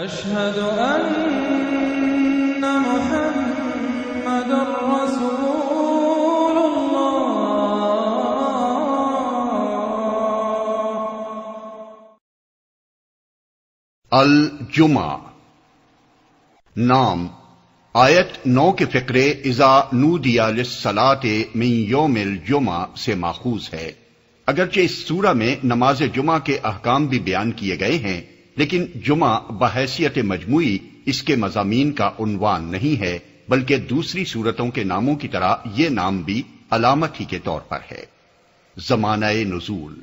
أشهد أن محمد رسول الله۔ الجمعہ نام آیت 9 کے فقرے اذا نودی للصلاۃ من یوم الجمعہ سے ماخوذ ہے۔ اگرچہ اس سورہ میں نماز جمعہ کے احکام بھی بیان کیے گئے ہیں، لیکن جمعہ بحیثیت مجموعی اس کے مضامین کا عنوان نہیں ہے، بلکہ دوسری سورتوں کے ناموں کی طرح یہ نام بھی علامت ہی کے طور پر ہے۔ زمانہ نزول،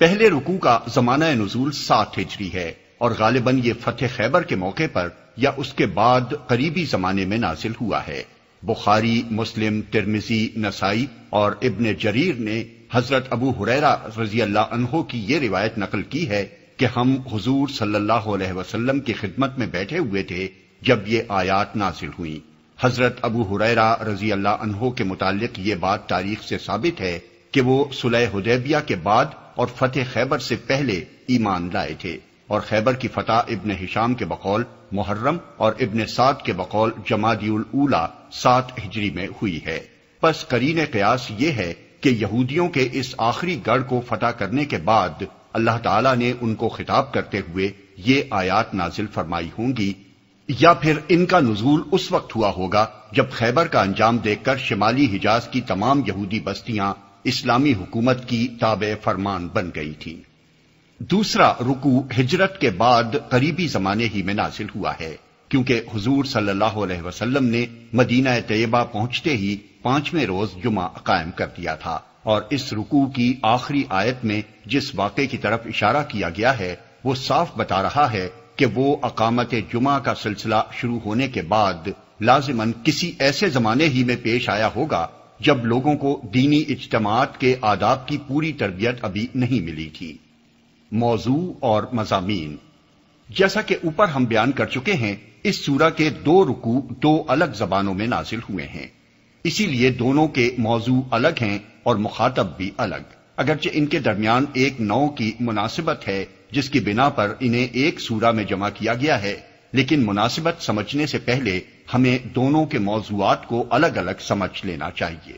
پہلے رکوع کا زمانہ نزول 7 ہجری ہے اور غالباً یہ فتح خیبر کے موقع پر یا اس کے بعد قریبی زمانے میں نازل ہوا ہے۔ بخاری، مسلم، ترمذی، نسائی اور ابن جریر نے حضرت ابو ہریرہ رضی اللہ عنہ کی یہ روایت نقل کی ہے کہ ہم حضور صلی اللہ علیہ وسلم کی خدمت میں بیٹھے ہوئے تھے جب یہ آیات نازل ہوئیں۔ حضرت ابو ہریرہ رضی اللہ عنہ کے متعلق یہ بات تاریخ سے ثابت ہے کہ وہ صلح حدیبیہ کے بعد اور فتح خیبر سے پہلے ایمان لائے تھے، اور خیبر کی فتح ابن ہشام کے بقول محرم اور ابن سعد کے بقول جمادی الاولی 7 ہجری میں ہوئی ہے۔ پس قرین قیاس یہ ہے کہ یہودیوں کے اس آخری گڑھ کو فتح کرنے کے بعد اللہ تعالیٰ نے ان کو خطاب کرتے ہوئے یہ آیات نازل فرمائی ہوں گی، یا پھر ان کا نزول اس وقت ہوا ہوگا جب خیبر کا انجام دیکھ کر شمالی حجاز کی تمام یہودی بستیاں اسلامی حکومت کی تابع فرمان بن گئی تھیں۔ دوسرا رکوع ہجرت کے بعد قریبی زمانے ہی میں نازل ہوا ہے، کیونکہ حضور صلی اللہ علیہ وسلم نے مدینہ طیبہ پہنچتے ہی 5ویں روز جمعہ قائم کر دیا تھا، اور اس رکوع کی آخری آیت میں جس واقعے کی طرف اشارہ کیا گیا ہے وہ صاف بتا رہا ہے کہ وہ اقامت جمعہ کا سلسلہ شروع ہونے کے بعد لازماً کسی ایسے زمانے ہی میں پیش آیا ہوگا جب لوگوں کو دینی اجتماعات کے آداب کی پوری تربیت ابھی نہیں ملی تھی۔ موضوع اور مضامین، جیسا کہ اوپر ہم بیان کر چکے ہیں، اس سورہ کے 2 رکوع 2 الگ زبانوں میں نازل ہوئے ہیں، اسی لیے دونوں کے موضوع الگ ہیں اور مخاطب بھی الگ، اگرچہ ان کے درمیان ایک نوع کی مناسبت ہے جس کی بنا پر انہیں ایک سورہ میں جمع کیا گیا ہے، لیکن مناسبت سمجھنے سے پہلے ہمیں دونوں کے موضوعات کو الگ الگ سمجھ لینا چاہیے۔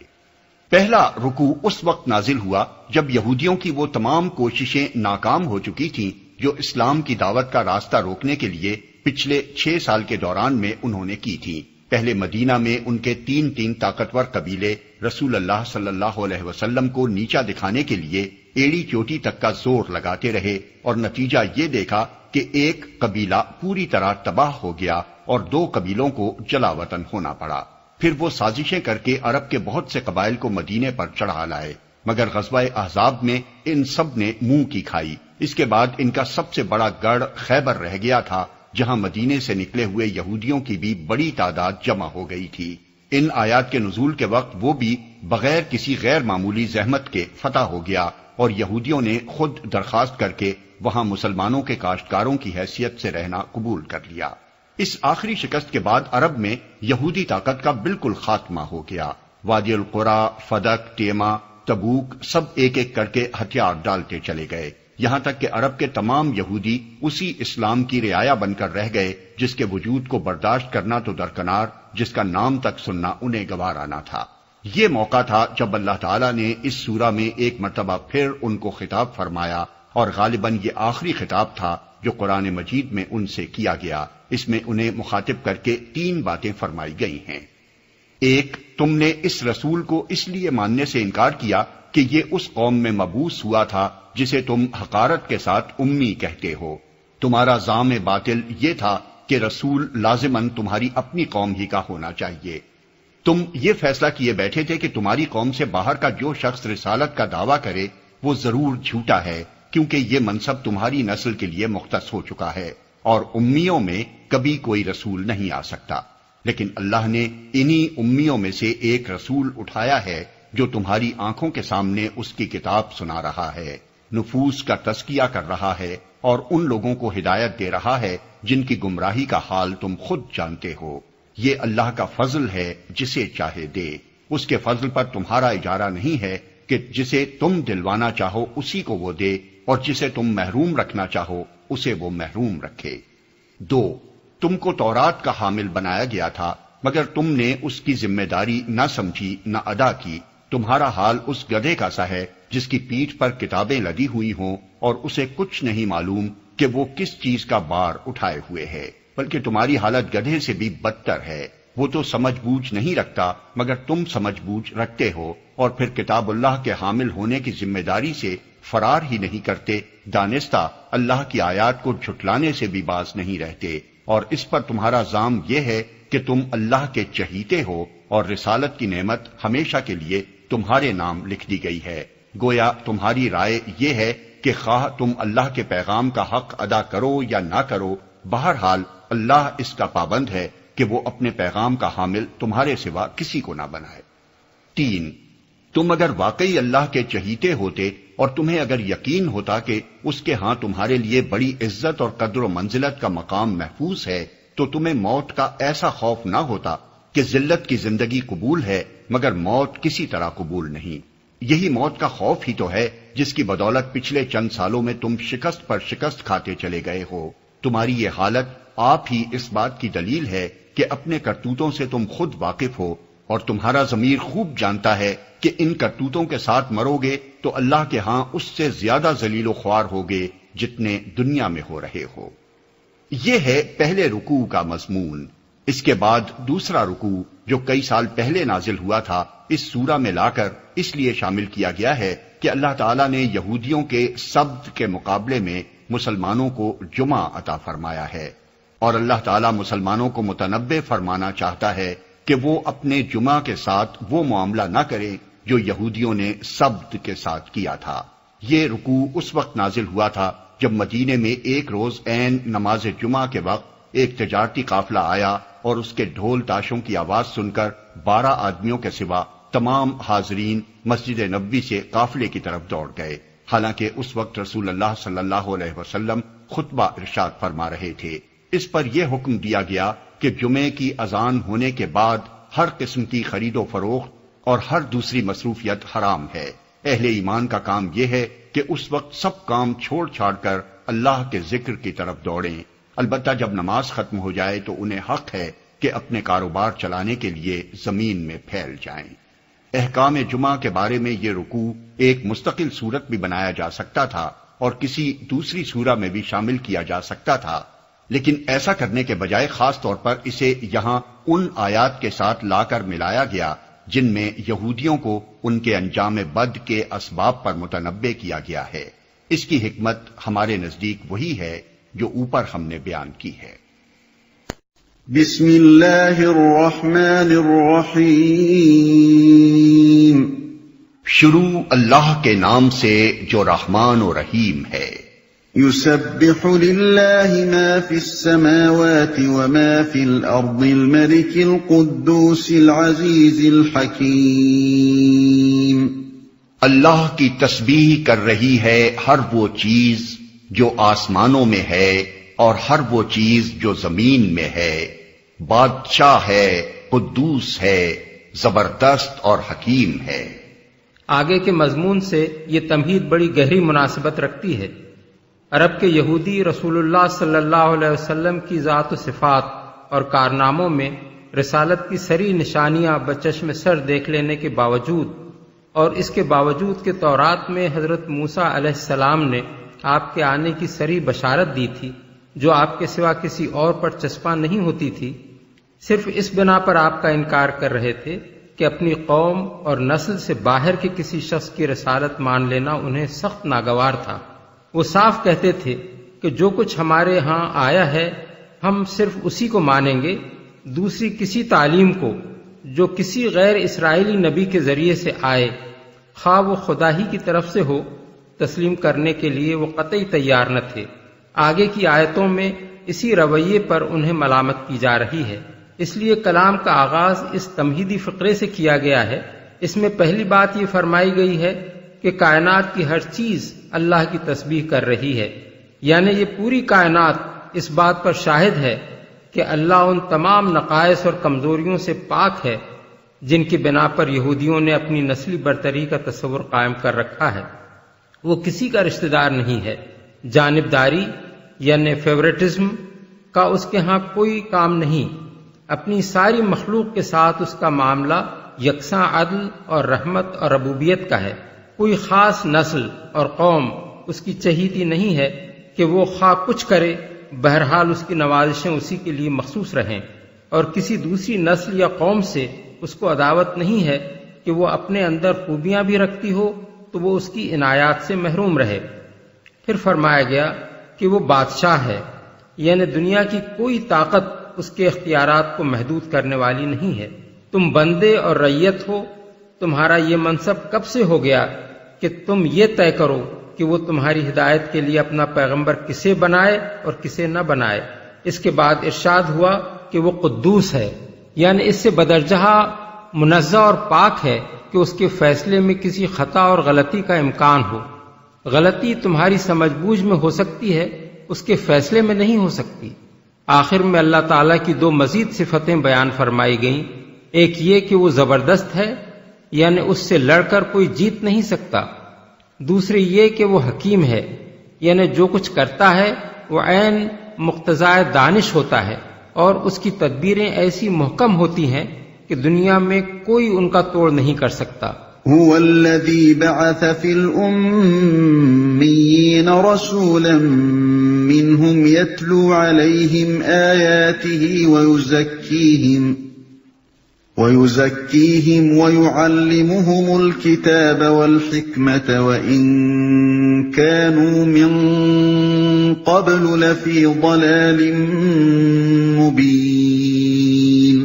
پہلا رکوع اس وقت نازل ہوا جب یہودیوں کی وہ تمام کوششیں ناکام ہو چکی تھیں جو اسلام کی دعوت کا راستہ روکنے کے لیے پچھلے 6 سال کے دوران میں انہوں نے کی تھیں۔ پہلے مدینہ میں ان کے 3 طاقتور قبیلے رسول اللہ صلی اللہ علیہ وسلم کو نیچا دکھانے کے لیے ایڑی چوٹی تک کا زور لگاتے رہے، اور نتیجہ یہ دیکھا کہ ایک قبیلہ پوری طرح تباہ ہو گیا اور 2 قبیلوں کو جلا وطن ہونا پڑا۔ پھر وہ سازشیں کر کے عرب کے بہت سے قبائل کو مدینے پر چڑھا لائے، مگر غزوہ احزاب میں ان سب نے منہ کی کھائی۔ اس کے بعد ان کا سب سے بڑا گڑھ خیبر رہ گیا تھا، جہاں مدینے سے نکلے ہوئے یہودیوں کی بھی بڑی تعداد جمع ہو گئی تھی۔ ان آیات کے نزول کے وقت وہ بھی بغیر کسی غیر معمولی زحمت کے فتح ہو گیا، اور یہودیوں نے خود درخواست کر کے وہاں مسلمانوں کے کاشتکاروں کی حیثیت سے رہنا قبول کر لیا۔ اس آخری شکست کے بعد عرب میں یہودی طاقت کا بالکل خاتمہ ہو گیا۔ وادی القرا، فدق، تیما، تبوک سب ایک ایک کر کے ہتھیار ڈالتے چلے گئے، یہاں تک کہ عرب کے تمام یہودی اسی اسلام کی رعایا بن کر رہ گئے جس کے وجود کو برداشت کرنا تو درکنار، جس کا نام تک سننا انہیں گوارا نہ تھا۔ یہ موقع تھا جب اللہ تعالیٰ نے اس سورہ میں ایک مرتبہ پھر ان کو خطاب فرمایا، اور غالباً یہ آخری خطاب تھا جو قرآن مجید میں ان سے کیا گیا۔ اس میں انہیں مخاطب کر کے 3 باتیں فرمائی گئی ہیں۔ ایک، تم نے اس رسول کو اس لیے ماننے سے انکار کیا کہ یہ اس قوم میں مبعوث ہوا تھا جسے تم حقارت کے ساتھ امی کہتے ہو۔ تمہارا زعم باطل یہ تھا کہ رسول لازماً تمہاری اپنی قوم ہی کا ہونا چاہیے۔ تم یہ فیصلہ کیے بیٹھے تھے کہ تمہاری قوم سے باہر کا جو شخص رسالت کا دعویٰ کرے وہ ضرور جھوٹا ہے، کیونکہ یہ منصب تمہاری نسل کے لیے مختص ہو چکا ہے، اور امیوں میں کبھی کوئی رسول نہیں آ سکتا۔ لیکن اللہ نے انہی امیوں میں سے ایک رسول اٹھایا ہے جو تمہاری آنکھوں کے سامنے اس کی کتاب سنا رہا ہے، نفوس کا تزکیہ کر رہا ہے، اور ان لوگوں کو ہدایت دے رہا ہے جن کی گمراہی کا حال تم خود جانتے ہو۔ یہ اللہ کا فضل ہے جسے چاہے دے، اس کے فضل پر تمہارا اجارہ نہیں ہے کہ جسے تم دلوانا چاہو اسی کو وہ دے، اور جسے تم محروم رکھنا چاہو اسے وہ محروم رکھے۔ 2. تم کو تورات کا حامل بنایا گیا تھا مگر تم نے اس کی ذمہ داری نہ سمجھی نہ ادا کی. تمہارا حال اس گدھے کا سا ہے جس کی پیٹھ پر کتابیں لدی ہوئی ہوں اور اسے کچھ نہیں معلوم کہ وہ کس چیز کا بار اٹھائے ہوئے ہے، بلکہ تمہاری حالت گدھے سے بھی بدتر ہے. وہ تو سمجھ بوجھ نہیں رکھتا مگر تم سمجھ بوجھ رکھتے ہو، اور پھر کتاب اللہ کے حامل ہونے کی ذمہ داری سے فرار ہی نہیں کرتے. دانستہ اللہ کی آیات کو جھٹلانے سے بھی باز نہیں رہتے، اور اس پر تمہارا ظام یہ ہے کہ تم اللہ کے چہیتے ہو اور رسالت کی نعمت ہمیشہ کے لیے تمہارے نام لکھ دی گئی ہے. گویا تمہاری رائے یہ ہے کہ خواہ تم اللہ کے پیغام کا حق ادا کرو یا نہ کرو، بہرحال اللہ اس کا پابند ہے کہ وہ اپنے پیغام کا حامل تمہارے سوا کسی کو نہ بنائے. 3. تم اگر واقعی اللہ کے چہیتے ہوتے اور تمہیں اگر یقین ہوتا کہ اس کے ہاں تمہارے لیے بڑی عزت اور قدر و منزلت کا مقام محفوظ ہے، تو تمہیں موت کا ایسا خوف نہ ہوتا کہ ذلت کی زندگی قبول ہے مگر موت کسی طرح قبول نہیں. یہی موت کا خوف ہی تو ہے جس کی بدولت پچھلے چند سالوں میں تم شکست پر شکست کھاتے چلے گئے ہو. تمہاری یہ حالت آپ ہی اس بات کی دلیل ہے کہ اپنے کرتوتوں سے تم خود واقف ہو، اور تمہارا ضمیر خوب جانتا ہے کہ ان کرتوتوں کے ساتھ مرو گے تو اللہ کے ہاں اس سے زیادہ ذلیل و خوار ہوگے جتنے دنیا میں ہو رہے ہو. یہ ہے پہلے رکوع کا مضمون. اس کے بعد دوسرا رکوع جو کئی سال پہلے نازل ہوا تھا اس سورہ میں لا کر اس لیے شامل کیا گیا ہے کہ اللہ تعالیٰ نے یہودیوں کے سبت کے مقابلے میں مسلمانوں کو جمعہ عطا فرمایا ہے، اور اللہ تعالیٰ مسلمانوں کو متنبع فرمانا چاہتا ہے کہ وہ اپنے جمعہ کے ساتھ وہ معاملہ نہ کریں جو یہودیوں نے سبت کے ساتھ کیا تھا. یہ رکوع اس وقت نازل ہوا تھا جب مدینے میں ایک روز عین نماز جمعہ کے وقت ایک تجارتی قافلہ آیا اور اس کے ڈھول تاشوں کی آواز سن کر 12 آدمیوں کے سوا تمام حاضرین مسجد نبوی سے قافلے کی طرف دوڑ گئے، حالانکہ اس وقت رسول اللہ صلی اللہ علیہ وسلم خطبہ ارشاد فرما رہے تھے. اس پر یہ حکم دیا گیا کہ جمعے کی اذان ہونے کے بعد ہر قسم کی خرید و فروخت اور ہر دوسری مصروفیت حرام ہے. اہل ایمان کا کام یہ ہے کہ اس وقت سب کام چھوڑ چھاڑ کر اللہ کے ذکر کی طرف دوڑیں. البتہ جب نماز ختم ہو جائے تو انہیں حق ہے کہ اپنے کاروبار چلانے کے لیے زمین میں پھیل جائیں. احکام جمعہ کے بارے میں یہ رکوع ایک مستقل سورت بھی بنایا جا سکتا تھا اور کسی دوسری سورہ میں بھی شامل کیا جا سکتا تھا، لیکن ایسا کرنے کے بجائے خاص طور پر اسے یہاں ان آیات کے ساتھ لا کر ملایا گیا جن میں یہودیوں کو ان کے انجام بد کے اسباب پر متنبع کیا گیا ہے. اس کی حکمت ہمارے نزدیک وہی ہے جو اوپر ہم نے بیان کی ہے. بسم اللہ الرحمن الرحیم. شروع اللہ کے نام سے جو رحمان و رحیم ہے. يسبح لله ما في السماوات وما في الأرض الملك القدوس العزيز الحكيم. اللہ کی تسبیح کر رہی ہے ہر وہ چیز جو آسمانوں میں ہے اور ہر وہ چیز جو زمین میں ہے. بادشاہ ہے، قدوس ہے، زبردست اور حکیم ہے. آگے کے مضمون سے یہ تمہید بڑی گہری مناسبت رکھتی ہے. عرب کے یہودی رسول اللہ صلی اللہ علیہ وسلم کی ذات و صفات اور کارناموں میں رسالت کی سری نشانیاں بچشم سر دیکھ لینے کے باوجود، اور اس کے باوجود کہ تورات میں حضرت موسیٰ علیہ السلام نے آپ کے آنے کی سری بشارت دی تھی جو آپ کے سوا کسی اور پر چسپاں نہیں ہوتی تھی، صرف اس بنا پر آپ کا انکار کر رہے تھے کہ اپنی قوم اور نسل سے باہر کے کسی شخص کی رسالت مان لینا انہیں سخت ناگوار تھا. وہ صاف کہتے تھے کہ جو کچھ ہمارے ہاں آیا ہے ہم صرف اسی کو مانیں گے، دوسری کسی تعلیم کو جو کسی غیر اسرائیلی نبی کے ذریعے سے آئے، خواہ وہ خدا ہی کی طرف سے ہو، تسلیم کرنے کے لیے وہ قطعی تیار نہ تھے. آگے کی آیتوں میں اسی رویے پر انہیں ملامت کی جا رہی ہے. اس لیے کلام کا آغاز اس تمہیدی فقرے سے کیا گیا ہے. اس میں پہلی بات یہ فرمائی گئی ہے کہ کائنات کی ہر چیز اللہ کی تسبیح کر رہی ہے، یعنی یہ پوری کائنات اس بات پر شاہد ہے کہ اللہ ان تمام نقائص اور کمزوریوں سے پاک ہے جن کی بنا پر یہودیوں نے اپنی نسلی برتری کا تصور قائم کر رکھا ہے. وہ کسی کا رشتہ دار نہیں ہے. جانبداری یعنی فیورٹزم، کا اس کے ہاں کوئی کام نہیں، اپنی ساری مخلوق کے ساتھ اس کا معاملہ یکساں عدل اور رحمت اور ربوبیت کا ہے۔ کوئی خاص نسل اور قوم اس کی چہیتی نہیں ہے کہ وہ خواہ کچھ کرے، بہرحال اس کی نوازشیں اسی کے لیے مخصوص رہیں، اور کسی دوسری نسل یا قوم سے اس کو عداوت نہیں ہے کہ وہ اپنے اندر خوبیاں بھی رکھتی ہو تو وہ اس کی عنایات سے محروم رہے۔ پھر فرمایا گیا کہ وہ بادشاہ ہے، یعنی دنیا کی کوئی طاقت اس کے اختیارات کو محدود کرنے والی نہیں ہے۔ تم بندے اور رعیت ہو، تمہارا یہ منصب کب سے ہو گیا کہ تم یہ طے کرو کہ وہ تمہاری ہدایت کے لیے اپنا پیغمبر کسے بنائے اور کسے نہ بنائے۔ اس کے بعد ارشاد ہوا کہ وہ قدوس ہے، یعنی اس سے بدرجہ منزہ اور پاک ہے کہ اس کے فیصلے میں کسی خطا اور غلطی کا امکان ہو۔ غلطی تمہاری سمجھ بوجھ میں ہو سکتی ہے، اس کے فیصلے میں نہیں ہو سکتی۔ آخر میں اللہ تعالیٰ کی دو مزید صفتیں بیان فرمائی گئیں، ایک یہ کہ وہ زبردست ہے، یعنی اس سے لڑ کر کوئی جیت نہیں سکتا، دوسری یہ کہ وہ حکیم ہے، یعنی جو کچھ کرتا ہے وہ عین مقتضائے دانش ہوتا ہے، اور اس کی تدبیریں ایسی محکم ہوتی ہیں کہ دنیا میں کوئی ان کا توڑ نہیں کر سکتا۔ هو الذي بعث في الأميين رسولا منهم يتلو عليهم آياته ويزكيهم ويعلمهم الكتاب والحكمة وإن كانوا من قبل لفي ضلال مبين۔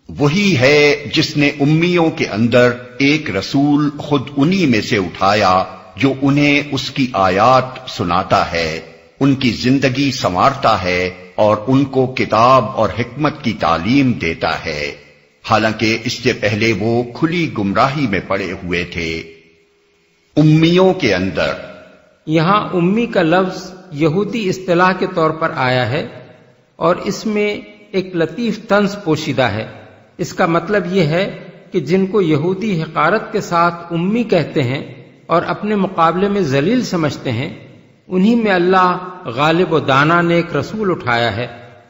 وہی ہے جس نے امیوں کے اندر ایک رسول خود انہی میں سے اٹھایا جو انہیں اس کی آیات سناتا ہے، ان کی زندگی سنوارتا ہے اور ان کو کتاب اور حکمت کی تعلیم دیتا ہے، حالانکہ اس سے پہلے وہ کھلی گمراہی میں پڑے ہوئے تھے۔ امیوں کے اندر، یہاں امی کا لفظ یہودی اصطلاح کے طور پر آیا ہے اور اس میں ایک لطیف طنز پوشیدہ ہے۔ اس کا مطلب یہ ہے کہ جن کو یہودی حقارت کے ساتھ امی کہتے ہیں اور اپنے مقابلے میں ذلیل سمجھتے ہیں، انہی میں اللہ غالب و دانا نے ایک رسول اٹھایا ہے۔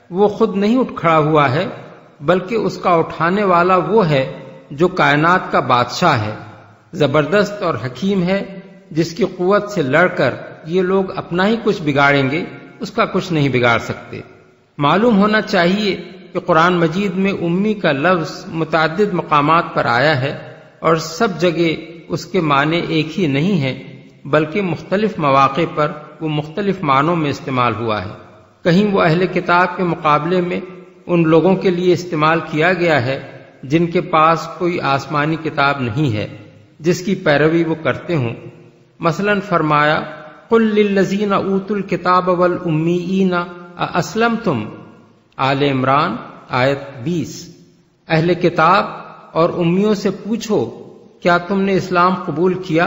وہ خود نہیں اٹھ کھڑا ہوا ہے، بلکہ اس کا اٹھانے والا وہ ہے جو کائنات کا بادشاہ ہے، زبردست اور حکیم ہے، جس کی قوت سے لڑ کر یہ لوگ اپنا ہی کچھ بگاڑیں گے، اس کا کچھ نہیں بگاڑ سکتے۔ معلوم ہونا چاہیے کہ قرآن مجید میں امی کا لفظ متعدد مقامات پر آیا ہے اور سب جگہ اس کے معنی ایک ہی نہیں ہیں، بلکہ مختلف مواقع پر وہ مختلف معنوں میں استعمال ہوا ہے۔ کہیں وہ اہل کتاب کے مقابلے میں ان لوگوں کے لیے استعمال کیا گیا ہے جن کے پاس کوئی آسمانی کتاب نہیں ہے جس کی پیروی وہ کرتے ہوں۔ مثلا فرمایا قل للذین اوتوا الکتاب والامیین ااسلمتم، آل عمران آیت 20۔ اہل کتاب اور امیوں سے پوچھو کیا تم نے اسلام قبول کیا؟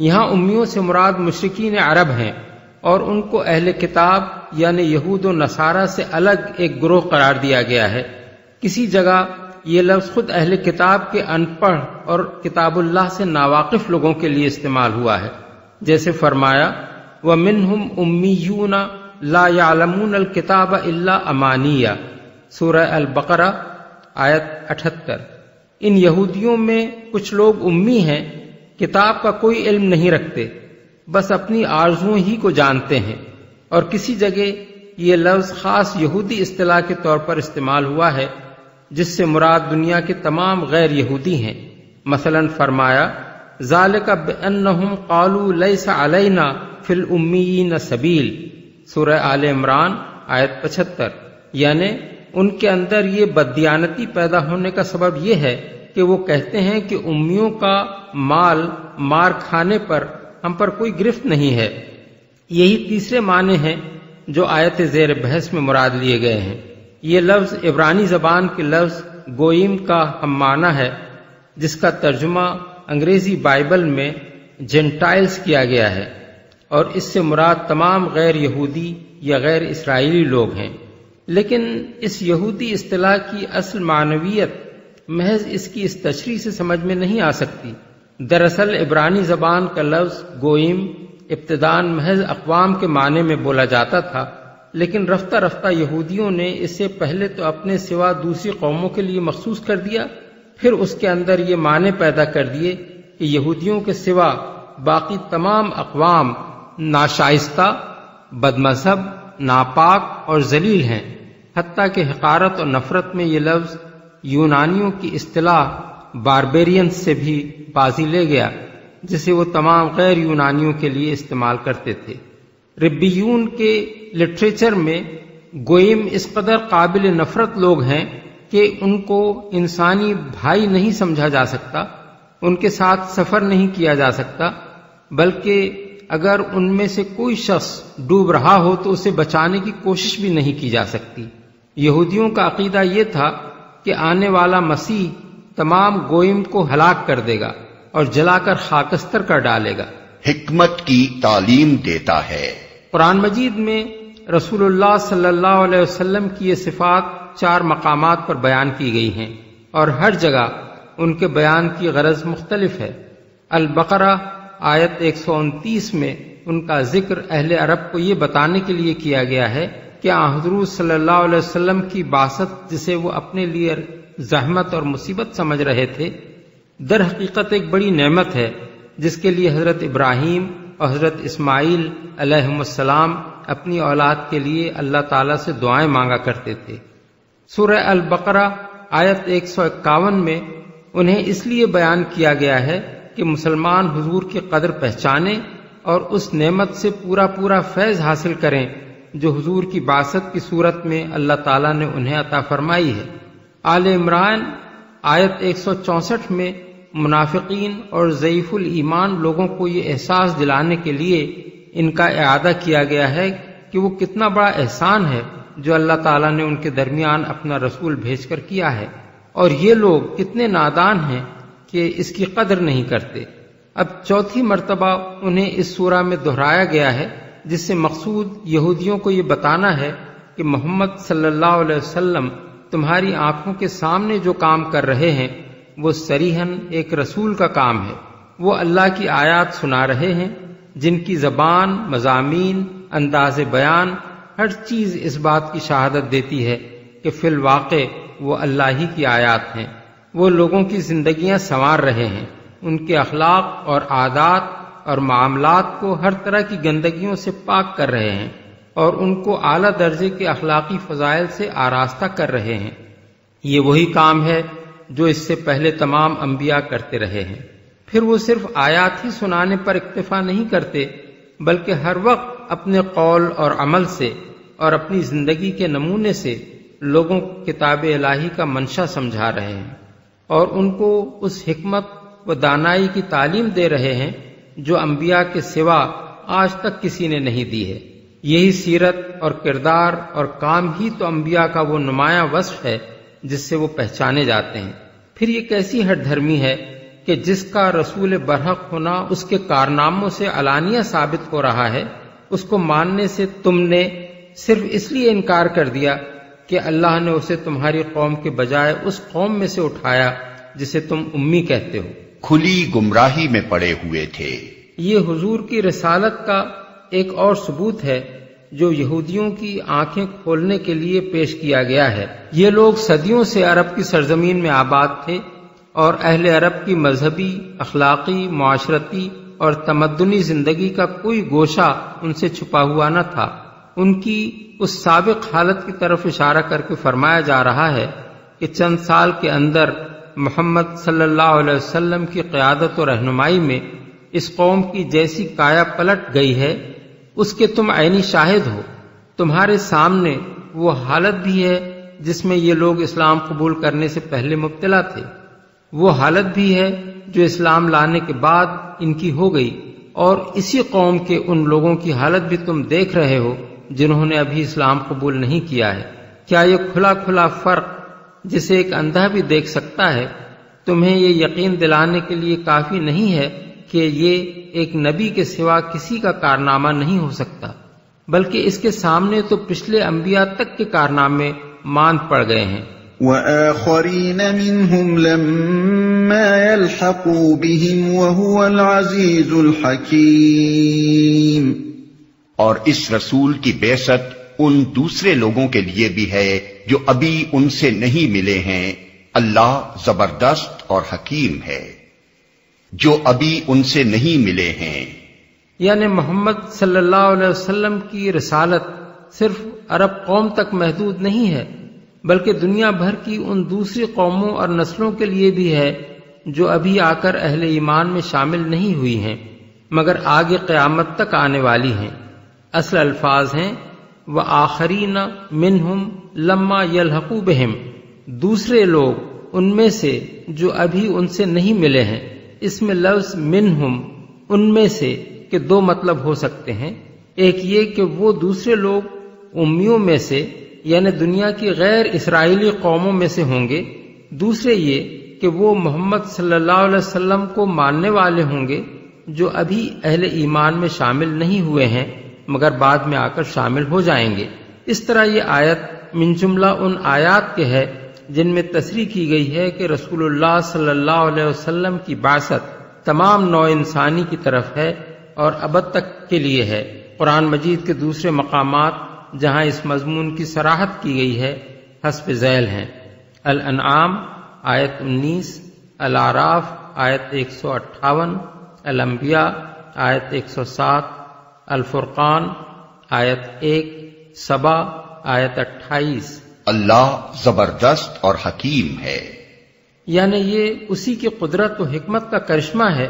یہاں امیوں سے مراد مشرکین عرب ہیں اور ان کو اہل کتاب یعنی یہود و نصارہ سے الگ ایک گروہ قرار دیا گیا ہے۔ کسی جگہ یہ لفظ خود اہل کتاب کے ان پڑھ اور کتاب اللہ سے ناواقف لوگوں کے لیے استعمال ہوا ہے، جیسے فرمایا وَمِنْهُمْ أُمِّيُّونَ لَا يَعْلَمُونَ الْكِتَابَ إِلَّا أَمَانِيَّ، سورہ البقرہ آیت 78۔ ان یہودیوں میں کچھ لوگ امی ہیں، کتاب کا کوئی علم نہیں رکھتے، بس اپنی آرزوؤں ہی کو جانتے ہیں۔ اور کسی جگہ یہ لفظ خاص یہودی اصطلاح کے طور پر استعمال ہوا ہے جس سے مراد دنیا کے تمام غیر یہودی ہیں۔ مثلا فرمایا ذالک بأنہم قالوا لیس علینا فی الامیین سبیل، سورہ آل عمران آیت 75۔ یعنی ان کے اندر یہ بددیانتی پیدا ہونے کا سبب یہ ہے کہ وہ کہتے ہیں کہ امیوں کا مال مار کھانے پر ہم پر کوئی گرفت نہیں ہے۔ یہی تیسرے معنی ہیں جو آیت زیر بحث میں مراد لیے گئے ہیں۔ یہ لفظ عبرانی زبان کے لفظ گوئم کا ہم معنی ہے جس کا ترجمہ انگریزی بائبل میں جینٹائلز کیا گیا ہے، اور اس سے مراد تمام غیر یہودی یا غیر اسرائیلی لوگ ہیں۔ لیکن اس یہودی اصطلاح کی اصل معنویت محض اس کی اس تشریح سے سمجھ میں نہیں آ سکتی۔ دراصل عبرانی زبان کا لفظ گوئم ابتداً محض اقوام کے معنی میں بولا جاتا تھا، لیکن رفتہ رفتہ یہودیوں نے اسے پہلے تو اپنے سوا دوسری قوموں کے لیے مخصوص کر دیا، پھر اس کے اندر یہ معنی پیدا کر دیے کہ یہودیوں کے سوا باقی تمام اقوام ناشائستہ، بد مذہب، ناپاک اور ذلیل ہیں، حتیٰ کہ حقارت اور نفرت میں یہ لفظ یونانیوں کی اصطلاح باربیرینز سے بھی بازی لے گیا، جسے وہ تمام غیر یونانیوں کے لیے استعمال کرتے تھے۔ ربیون کے لٹریچر میں گوئم اس قدر قابل نفرت لوگ ہیں کہ ان کو انسانی بھائی نہیں سمجھا جا سکتا، ان کے ساتھ سفر نہیں کیا جا سکتا، بلکہ اگر ان میں سے کوئی شخص ڈوب رہا ہو تو اسے بچانے کی کوشش بھی نہیں کی جا سکتی۔ یہودیوں کا عقیدہ یہ تھا کہ آنے والا مسیح تمام گوئم کو ہلاک کر دے گا اور جلا کر خاکستر کر ڈالے گا، حکمت کی تعلیم دیتا ہے۔ قرآن مجید میں رسول اللہ صلی اللہ علیہ وسلم کی یہ صفات 4 مقامات پر بیان کی گئی ہیں، اور ہر جگہ ان کے بیان کی غرض مختلف ہے۔ البقرہ آیت 129 میں ان کا ذکر اہل عرب کو یہ بتانے کے لیے کیا گیا ہے کہ حضور صلی اللہ علیہ وسلم کی بعثت، جسے وہ اپنے لیے زحمت اور مصیبت سمجھ رہے تھے، در حقیقت ایک بڑی نعمت ہے جس کے لیے حضرت ابراہیم اور حضرت اسماعیل علیہم السلام اپنی اولاد کے لیے اللہ تعالیٰ سے دعائیں مانگا کرتے تھے۔ سورہ البقرہ آیت 151 میں انہیں اس لیے بیان کیا گیا ہے کہ مسلمان حضور کی قدر پہچانیں اور اس نعمت سے پورا فیض حاصل کریں جو حضور کی بعثت کی صورت میں اللہ تعالیٰ نے انہیں عطا فرمائی ہے۔ آل عمران آیت 164 میں منافقین اور ضعیف الایمان لوگوں کو یہ احساس دلانے کے لیے ان کا اعادہ کیا گیا ہے کہ وہ کتنا بڑا احسان ہے جو اللہ تعالیٰ نے ان کے درمیان اپنا رسول بھیج کر کیا ہے، اور یہ لوگ کتنے نادان ہیں کہ اس کی قدر نہیں کرتے۔ اب چوتھی مرتبہ انہیں اس سورہ میں دہرایا گیا ہے، جس سے مقصود یہودیوں کو یہ بتانا ہے کہ محمد صلی اللہ علیہ وسلم تمہاری آنکھوں کے سامنے جو کام کر رہے ہیں وہ صریحاً ایک رسول کا کام ہے۔ وہ اللہ کی آیات سنا رہے ہیں جن کی زبان، مضامین، انداز بیان، ہر چیز اس بات کی شہادت دیتی ہے کہ فی الواقع وہ اللہ ہی کی آیات ہیں۔ وہ لوگوں کی زندگیاں سنوار رہے ہیں، ان کے اخلاق اور عادات اور معاملات کو ہر طرح کی گندگیوں سے پاک کر رہے ہیں، اور ان کو اعلیٰ درجے کے اخلاقی فضائل سے آراستہ کر رہے ہیں۔ یہ وہی کام ہے جو اس سے پہلے تمام انبیاء کرتے رہے ہیں۔ پھر وہ صرف آیات ہی سنانے پر اکتفا نہیں کرتے، بلکہ ہر وقت اپنے قول اور عمل سے اور اپنی زندگی کے نمونے سے لوگوں کو کتاب الہی کا منشا سمجھا رہے ہیں، اور ان کو اس حکمت و دانائی کی تعلیم دے رہے ہیں جو انبیاء کے سوا آج تک کسی نے نہیں دی ہے۔ یہی سیرت اور کردار اور کام ہی تو انبیاء کا وہ نمایاں وصف ہے جس سے وہ پہچانے جاتے ہیں۔ پھر یہ کیسی ہٹ دھرمی ہے کہ جس کا رسول برحق ہونا اس کے کارناموں سے علانیہ ثابت ہو رہا ہے، اس کو ماننے سے تم نے صرف اس لیے انکار کر دیا کہ اللہ نے اسے تمہاری قوم کے بجائے اس قوم میں سے اٹھایا جسے تم امی کہتے ہو۔ کھلی گمراہی میں پڑے ہوئے تھے۔ یہ حضور کی رسالت کا ایک اور ثبوت ہے جو یہودیوں کی آنکھیں کھولنے کے لیے پیش کیا گیا ہے۔ یہ لوگ صدیوں سے عرب کی سرزمین میں آباد تھے، اور اہل عرب کی مذہبی، اخلاقی، معاشرتی اور تمدنی زندگی کا کوئی گوشہ ان سے چھپا ہوا نہ تھا۔ ان کی اس سابق حالت کی طرف اشارہ کر کے فرمایا جا رہا ہے کہ چند سال کے اندر محمد صلی اللہ علیہ وسلم کی قیادت و رہنمائی میں اس قوم کی جیسی کایا پلٹ گئی ہے اس کے تم عینی شاہد ہو۔ تمہارے سامنے وہ حالت بھی ہے جس میں یہ لوگ اسلام قبول کرنے سے پہلے مبتلا تھے، وہ حالت بھی ہے جو اسلام لانے کے بعد ان کی ہو گئی، اور اسی قوم کے ان لوگوں کی حالت بھی تم دیکھ رہے ہو جنہوں نے ابھی اسلام قبول نہیں کیا ہے۔ کیا یہ کھلا فرق جسے ایک اندھا بھی دیکھ سکتا ہے تمہیں یہ یقین دلانے کے لیے کافی نہیں ہے کہ یہ ایک نبی کے سوا کسی کا کارنامہ نہیں ہو سکتا، بلکہ اس کے سامنے تو پچھلے انبیاء تک کے کارنامے ماند پڑ گئے ہیں۔ وَآخَرِينَ مِنْهُمْ لَمَّا يَلْحَقُوا بِهِمْ وَهُوَ الْعَزِيزُ الْحَكِيمُ۔ اور اس رسول کی بعثت ان دوسرے لوگوں کے لیے بھی ہے جو ابھی ان سے نہیں ملے ہیں، اللہ زبردست اور حکیم ہے۔ جو ابھی ان سے نہیں ملے ہیں یعنی محمد صلی اللہ علیہ وسلم کی رسالت صرف عرب قوم تک محدود نہیں ہے، بلکہ دنیا بھر کی ان دوسری قوموں اور نسلوں کے لیے بھی ہے جو ابھی آ کر اہل ایمان میں شامل نہیں ہوئی ہیں مگر آگے قیامت تک آنے والی ہیں۔ اصل الفاظ ہیں وآخرین منہم لما یلحقوا بہم، دوسرے لوگ ان میں سے جو ابھی ان سے نہیں ملے ہیں۔ اس میں لفظ منہم ان میں سے کے دو مطلب ہو سکتے ہیں، ایک یہ کہ وہ دوسرے لوگ امیوں میں سے یعنی دنیا کی غیر اسرائیلی قوموں میں سے ہوں گے، دوسرے یہ کہ وہ محمد صلی اللہ علیہ وسلم کو ماننے والے ہوں گے جو ابھی اہل ایمان میں شامل نہیں ہوئے ہیں مگر بعد میں آ کر شامل ہو جائیں گے۔ اس طرح یہ آیت من جملہ ان آیات کے ہے جن میں تصریح کی گئی ہے کہ رسول اللہ صلی اللہ علیہ وسلم کی بعثت تمام نوع انسانی کی طرف ہے اور ابد تک کے لیے ہے۔ قرآن مجید کے دوسرے مقامات جہاں اس مضمون کی صراحت کی گئی ہے حسب ذیل ہیں: الانعام آیت 19، الاعراف آیت 158، الانبیاء آیت 107، الفرقان آیت 1، سبا آیت 28۔ اللہ زبردست اور حکیم ہے، یعنی یہ اسی کی قدرت و حکمت کا کرشمہ ہے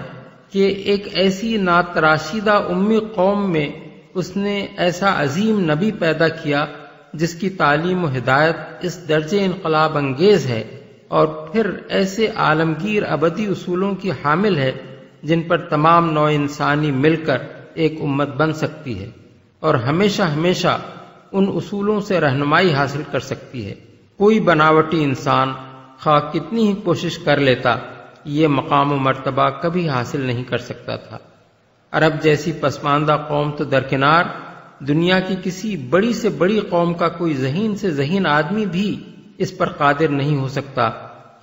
کہ ایک ایسی ناتراشیدہ امی قوم میں اس نے ایسا عظیم نبی پیدا کیا جس کی تعلیم و ہدایت اس درجے انقلاب انگیز ہے، اور پھر ایسے عالمگیر ابدی اصولوں کی حامل ہے جن پر تمام نوع انسانی مل کر ایک امت بن سکتی ہے اور ہمیشہ ہمیشہ ان اصولوں سے رہنمائی حاصل کر سکتی ہے۔ کوئی بناوٹی انسان خواہ کتنی ہی کوشش کر لیتا یہ مقام و مرتبہ کبھی حاصل نہیں کر سکتا تھا۔ عرب جیسی پسماندہ قوم تو درکنار، دنیا کی کسی بڑی سے بڑی قوم کا کوئی ذہین سے ذہین آدمی بھی اس پر قادر نہیں ہو سکتا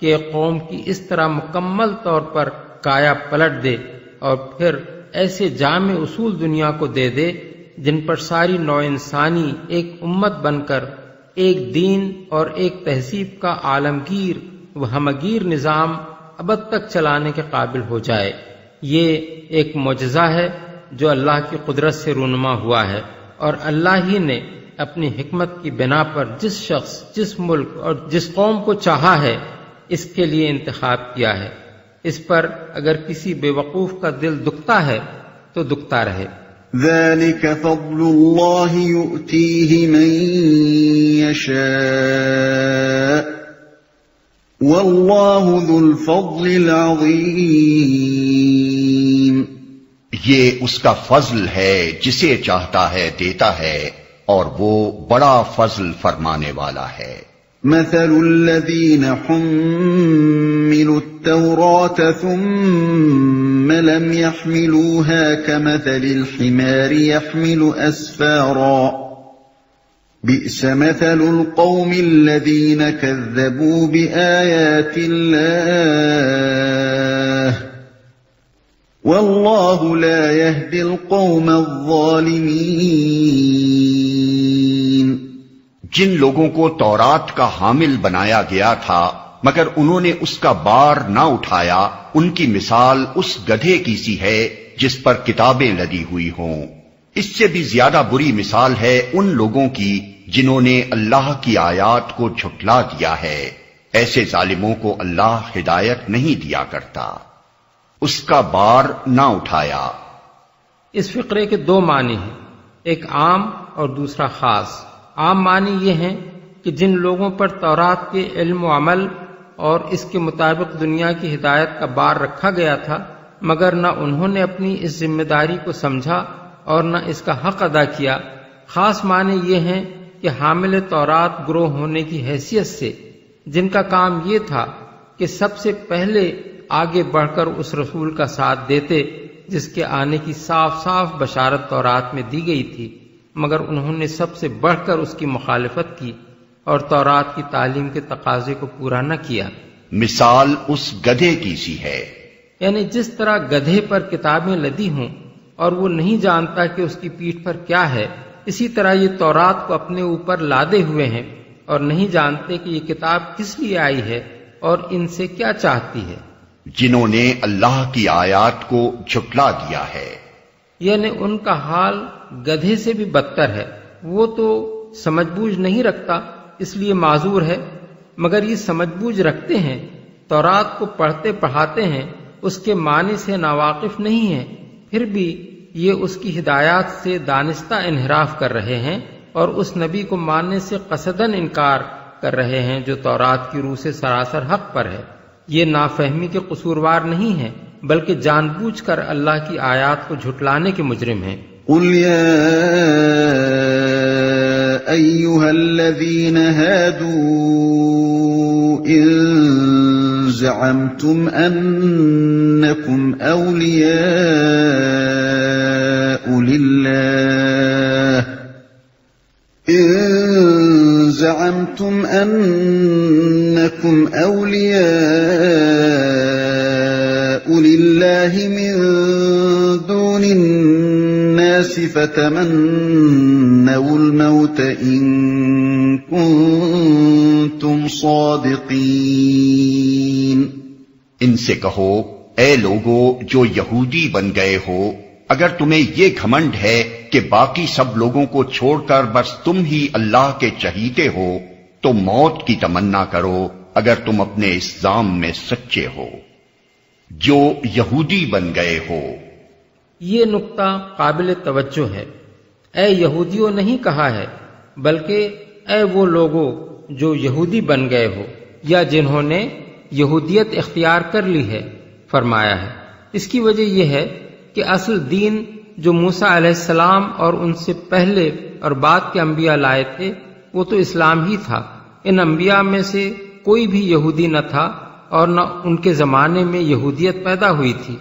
کہ ایک قوم کی اس طرح مکمل طور پر کایا پلٹ دے اور پھر ایسے جامع اصول دنیا کو دے دے جن پر ساری نوع انسانی ایک امت بن کر ایک دین اور ایک تہذیب کا عالمگیر و ہمگیر نظام ابد تک چلانے کے قابل ہو جائے۔ یہ ایک معجزہ ہے جو اللہ کی قدرت سے رونما ہوا ہے، اور اللہ ہی نے اپنی حکمت کی بنا پر جس شخص، جس ملک اور جس قوم کو چاہا ہے اس کے لیے انتخاب کیا ہے۔ اس پر اگر کسی بے وقوف کا دل دکھتا ہے تو دکھتا رہے۔ ذلك فضل الله يؤتيه من يشاء والله ذو الفضل العظيم۔ یہ اس کا فضل ہے، جسے چاہتا ہے دیتا ہے، اور وہ بڑا فضل فرمانے والا ہے۔ مثل الذين حملوا التوراة ثم لم يحملوها كمثل الحمار يحمل أسفارا بئس مثل القوم الذين كذبوا بآيات الله والله لا يهدي القوم الظالمين۔ جن لوگوں کو تورات کا حامل بنایا گیا تھا مگر انہوں نے اس کا بار نہ اٹھایا، ان کی مثال اس گدھے کی سی ہے جس پر کتابیں لدی ہوئی ہوں۔ اس سے بھی زیادہ بری مثال ہے ان لوگوں کی جنہوں نے اللہ کی آیات کو جھٹلا دیا ہے۔ ایسے ظالموں کو اللہ ہدایت نہیں دیا کرتا۔ اس کا بار نہ اٹھایا۔ اس فقرے کے دو معنی ہیں، ایک عام اور دوسرا خاص۔ عام معنی یہ ہیں کہ جن لوگوں پر تورات کے علم و عمل اور اس کے مطابق دنیا کی ہدایت کا بار رکھا گیا تھا مگر نہ انہوں نے اپنی اس ذمہ داری کو سمجھا اور نہ اس کا حق ادا کیا۔ خاص معنی یہ ہیں کہ حامل تورات گروہ ہونے کی حیثیت سے جن کا کام یہ تھا کہ سب سے پہلے آگے بڑھ کر اس رسول کا ساتھ دیتے جس کے آنے کی صاف صاف بشارت تورات میں دی گئی تھی، مگر انہوں نے سب سے بڑھ کر اس کی مخالفت کی اور تورات کی تعلیم کے تقاضے کو پورا نہ کیا۔ مثال اس گدھے کی سی ہے، یعنی جس طرح گدھے پر کتابیں لدی ہوں اور وہ نہیں جانتا کہ اس کی پیٹھ پر کیا ہے، اسی طرح یہ تورات کو اپنے اوپر لادے ہوئے ہیں اور نہیں جانتے کہ یہ کتاب کس لیے آئی ہے اور ان سے کیا چاہتی ہے۔ جنہوں نے اللہ کی آیات کو جھٹلا دیا ہے، یعنی ان کا حال گدھے سے بھی بدتر ہے۔ وہ تو سمجھ بوجھ نہیں رکھتا اس لیے معذور ہے، مگر یہ سمجھ بوجھ رکھتے ہیں، تورات کو پڑھتے پڑھاتے ہیں، اس کے معنی سے ناواقف نہیں ہیں، پھر بھی یہ اس کی ہدایات سے دانستہ انحراف کر رہے ہیں اور اس نبی کو ماننے سے قصدن انکار کر رہے ہیں جو تورات کی روح سے سراسر حق پر ہے۔ یہ نافہمی کے قصوروار نہیں ہیں بلکہ جان بوجھ کر اللہ کی آیات کو جھٹلانے کے مجرم ہیں۔ قل يا أيها الذين هادوا إن زعمتم أنكم أولياء لله من دون الناس فتمنوا الموت إن كنتم صادقين۔ ان سے کہو، اے لوگو جو یہودی بن گئے ہو، اگر تمہیں یہ گھمنڈ ہے کہ باقی سب لوگوں کو چھوڑ کر بس تم ہی اللہ کے چہیتے ہو، تو موت کی تمنا کرو اگر تم اپنے الزام میں سچے ہو۔ جو یہودی بن گئے ہو، یہ نقطہ قابل توجہ ہے۔ اے یہودیوں نہیں کہا ہے، بلکہ اے وہ لوگو جو یہودی بن گئے ہو یا جنہوں نے یہودیت اختیار کر لی ہے فرمایا ہے۔ اس کی وجہ یہ ہے کہ اصل دین جو موسیٰ علیہ السلام اور ان سے پہلے اور بعد کے انبیاء لائے تھے وہ تو اسلام ہی تھا۔ ان انبیاء میں سے کوئی بھی یہودی نہ تھا اور نہ ان کے زمانے میں یہودیت پیدا ہوئی تھی۔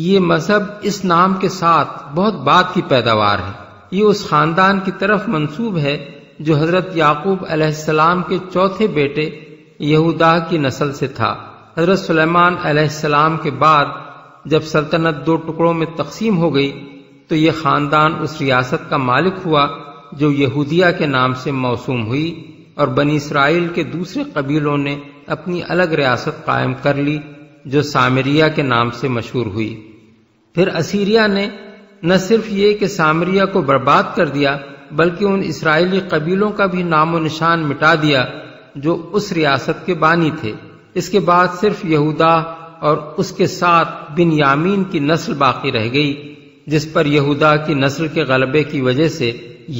یہ مذہب اس نام کے ساتھ بہت بعد کی پیداوار ہے۔ یہ اس خاندان کی طرف منسوب ہے جو حضرت یعقوب علیہ السلام کے چوتھے بیٹے یہودا کی نسل سے تھا۔ حضرت سلیمان علیہ السلام کے بعد جب سلطنت 2 ٹکڑوں میں تقسیم ہو گئی تو یہ خاندان اس ریاست کا مالک ہوا جو یہودیہ کے نام سے موسوم ہوئی، اور بنی اسرائیل کے دوسرے قبیلوں نے اپنی الگ ریاست قائم کر لی جو سامریہ کے نام سے مشہور ہوئی۔ پھر اسیریا نے نہ صرف یہ کہ سامریہ کو برباد کر دیا بلکہ ان اسرائیلی قبیلوں کا بھی نام و نشان مٹا دیا جو اس ریاست کے بانی تھے۔ اس کے بعد صرف یہودا اور اس کے ساتھ بن یامین کی نسل باقی رہ گئی، جس پر یہودا کی نسل کے غلبے کی وجہ سے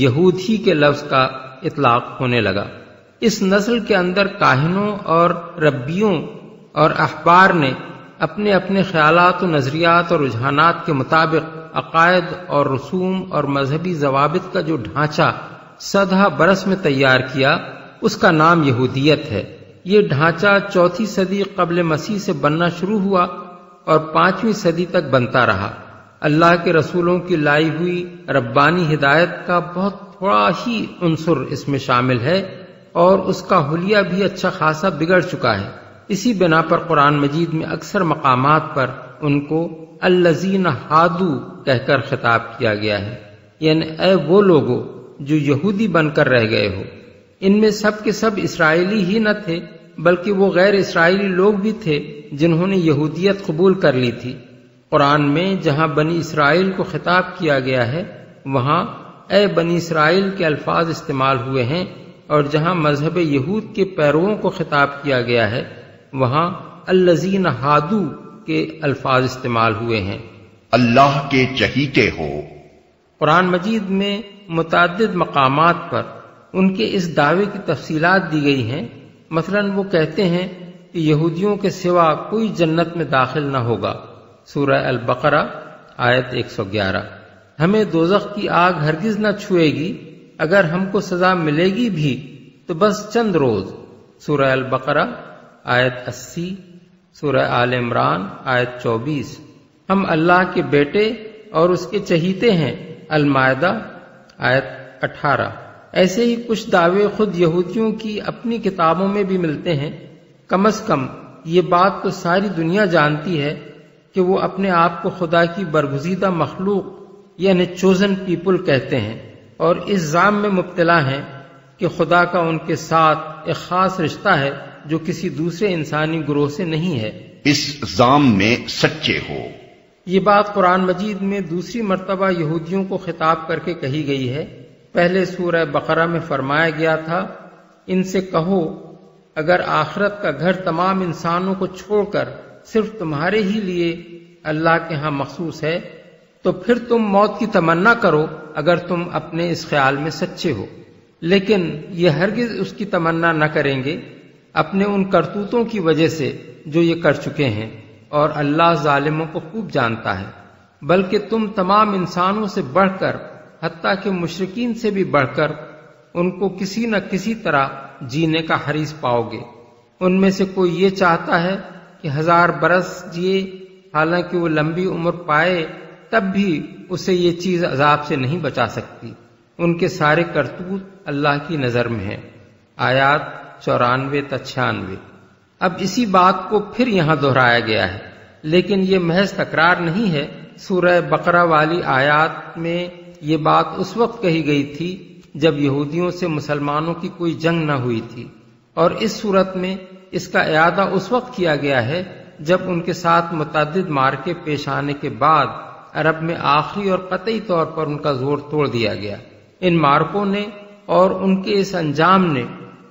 یہود ہی کے لفظ کا اطلاق ہونے لگا۔ اس نسل کے اندر کاہنوں اور ربیوں اور احبار نے اپنے اپنے خیالات و نظریات اور رجحانات کے مطابق عقائد اور رسوم اور مذہبی ضوابط کا جو ڈھانچہ 100 برس میں تیار کیا اس کا نام یہودیت ہے۔ یہ ڈھانچہ 4 صدی قبل مسیح سے بننا شروع ہوا اور 5ویں صدی تک بنتا رہا۔ اللہ کے رسولوں کی لائی ہوئی ربانی ہدایت کا بہت تھوڑا ہی عنصر اس میں شامل ہے اور اس کا حلیہ بھی اچھا خاصا بگڑ چکا ہے۔ اسی بنا پر قرآن مجید میں اکثر مقامات پر ان کو الذین ہادو کہہ کر خطاب کیا گیا ہے، یعنی اے وہ لوگو جو یہودی بن کر رہ گئے ہو۔ ان میں سب کے سب اسرائیلی ہی نہ تھے بلکہ وہ غیر اسرائیلی لوگ بھی تھے جنہوں نے یہودیت قبول کر لی تھی۔ قرآن میں جہاں بنی اسرائیل کو خطاب کیا گیا ہے وہاں اے بنی اسرائیل کے الفاظ استعمال ہوئے ہیں، اور جہاں مذہب یہود کے پیرووں کو خطاب کیا گیا ہے وہاں الذین ہادو کے الفاظ استعمال ہوئے ہیں۔ اللہ کے چہیتے ہو۔ قرآن مجید میں متعدد مقامات پر ان کے اس دعوے کی تفصیلات دی گئی ہیں۔ مثلا وہ کہتے ہیں کہ یہودیوں کے سوا کوئی جنت میں داخل نہ ہوگا، سورہ البقرہ آیت 111۔ ہمیں دوزخ کی آگ ہرگز نہ چھوئے گی، اگر ہم کو سزا ملے گی بھی تو بس چند روز، سورہ البقرہ آیت 80، سورہ آل عمران آیت 24۔ ہم اللہ کے بیٹے اور اس کے چہیتے ہیں، المائدہ آیت 18۔ ایسے ہی کچھ دعوے خود یہودیوں کی اپنی کتابوں میں بھی ملتے ہیں۔ کم از کم یہ بات تو ساری دنیا جانتی ہے کہ وہ اپنے آپ کو خدا کی برگزیدہ مخلوق یعنی چوزن پیپل کہتے ہیں۔ اور اس ظام میں مبتلا ہیں کہ خدا کا ان کے ساتھ ایک خاص رشتہ ہے جو کسی دوسرے انسانی گروہ سے نہیں ہے۔ اس ظام میں سچے ہو۔ یہ بات قرآن مجید میں دوسری مرتبہ یہودیوں کو خطاب کر کے کہی گئی ہے۔ پہلے سورہ بقرہ میں فرمایا گیا تھا، ان سے کہو اگر آخرت کا گھر تمام انسانوں کو چھوڑ کر صرف تمہارے ہی لیے اللہ کے ہاں مخصوص ہے تو پھر تم موت کی تمنا کرو اگر تم اپنے اس خیال میں سچے ہو، لیکن یہ ہرگز اس کی تمنا نہ کریں گے اپنے ان کرتوتوں کی وجہ سے جو یہ کر چکے ہیں، اور اللہ ظالموں کو خوب جانتا ہے۔ بلکہ تم تمام انسانوں سے بڑھ کر، حتیٰ کہ مشرکین سے بھی بڑھ کر، ان کو کسی نہ کسی طرح جینے کا حریص پاؤ گے۔ ان میں سے کوئی یہ چاہتا ہے کہ 1000 برس جیے، حالانکہ وہ لمبی عمر پائے تب بھی اسے یہ چیز عذاب سے نہیں بچا سکتی۔ ان کے سارے کرتوت اللہ کی نظر میں ہیں۔ آیات 94 تا 96۔ اب اسی بات کو پھر یہاں دہرایا گیا ہے، لیکن یہ محض تکرار نہیں ہے۔ سورہ بقرہ والی آیات میں یہ بات اس وقت کہی گئی تھی جب یہودیوں سے مسلمانوں کی کوئی جنگ نہ ہوئی تھی، اور اس صورت میں اس کا اعادہ اس وقت کیا گیا ہے جب ان کے ساتھ متعدد مارکے پیش آنے کے بعد عرب میں آخری اور قطعی طور پر ان کا زور توڑ دیا گیا۔ ان مارکوں نے اور ان کے اس انجام نے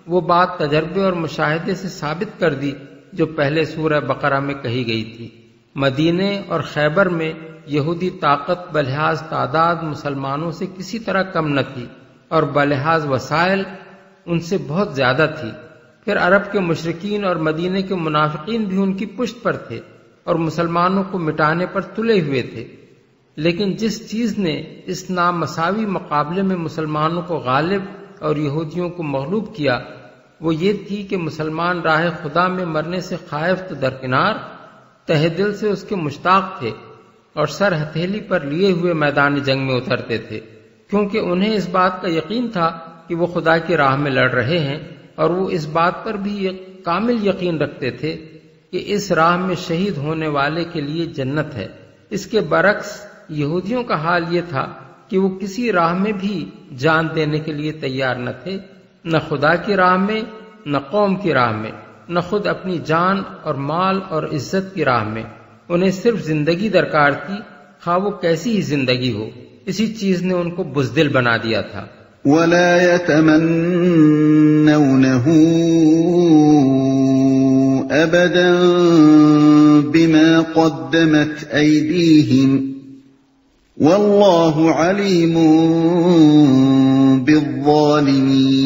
وہ بات تجربے اور مشاہدے سے ثابت کر دی جو پہلے سورہ بقرہ میں کہی گئی تھی۔ مدینے اور خیبر میں یہودی طاقت بلحاظ تعداد مسلمانوں سے کسی طرح کم نہ تھی، اور بلحاظ وسائل ان سے بہت زیادہ تھی۔ پھر عرب کے مشرکین اور مدینے کے منافقین بھی ان کی پشت پر تھے اور مسلمانوں کو مٹانے پر تلے ہوئے تھے، لیکن جس چیز نے اس نامساوی مقابلے میں مسلمانوں کو غالب اور یہودیوں کو مغلوب کیا وہ یہ تھی کہ مسلمان راہ خدا میں مرنے سے خائف تو درکنار، تہ دل سے اس کے مشتاق تھے اور سر ہتھیلی پر لیے ہوئے میدان جنگ میں اترتے تھے، کیونکہ انہیں اس بات کا یقین تھا کہ وہ خدا کی راہ میں لڑ رہے ہیں، اور وہ اس بات پر بھی کامل یقین رکھتے تھے کہ اس راہ میں شہید ہونے والے کے لیے جنت ہے۔ اس کے برعکس یہودیوں کا حال یہ تھا کہ وہ کسی راہ میں بھی جان دینے کے لیے تیار نہ تھے، نہ خدا کی راہ میں، نہ قوم کی راہ میں، نہ خود اپنی جان اور مال اور عزت کی راہ میں۔ انہیں صرف زندگی درکار تھی، خواہ وہ کیسی ہی زندگی ہو۔ اسی چیز نے ان کو بزدل بنا دیا تھا۔ وَلَا يَتَمَنَّوْنَهُ أَبَدًا بِمَا قَدَّمَتْ أَيْدِيهِمْ وَاللَّهُ عَلِيمٌ بِالظَّالِمِينَ۔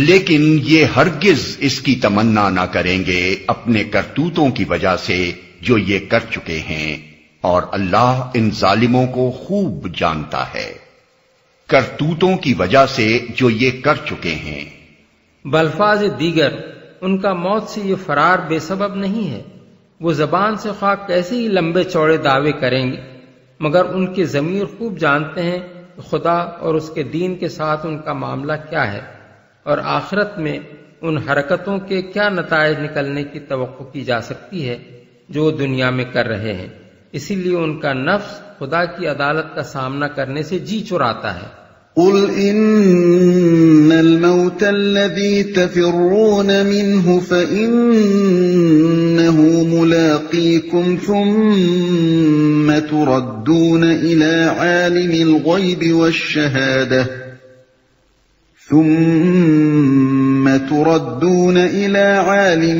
لیکن یہ ہرگز اس کی تمنا نہ کریں گے اپنے کرتوتوں کی وجہ سے جو یہ کر چکے ہیں، اور اللہ ان ظالموں کو خوب جانتا ہے۔ کرتوتوں کی وجہ سے جو یہ کر چکے ہیں۔ بالفاظ دیگر ان کا موت سے یہ فرار بے سبب نہیں ہے۔ وہ زبان سے خواہ کیسے ہی لمبے چوڑے دعوے کریں گے، مگر ان کے ضمیر خوب جانتے ہیں کہ خدا اور اس کے دین کے ساتھ ان کا معاملہ کیا ہے، اور آخرت میں ان حرکتوں کے کیا نتائج نکلنے کی توقع کی جا سکتی ہے جو دنیا میں کر رہے ہیں۔ اسی لیے ان کا نفس خدا کی عدالت کا سامنا کرنے سے جی چراتا ہے۔ قُلْ إِنَّ الْمَوْتَ الَّذِي تَفِرُّونَ مِنْهُ فَإِنَّهُ مُلَاقِيكُمْ ثُمَّ تُرَدُّونَ إِلَى عَالِمِ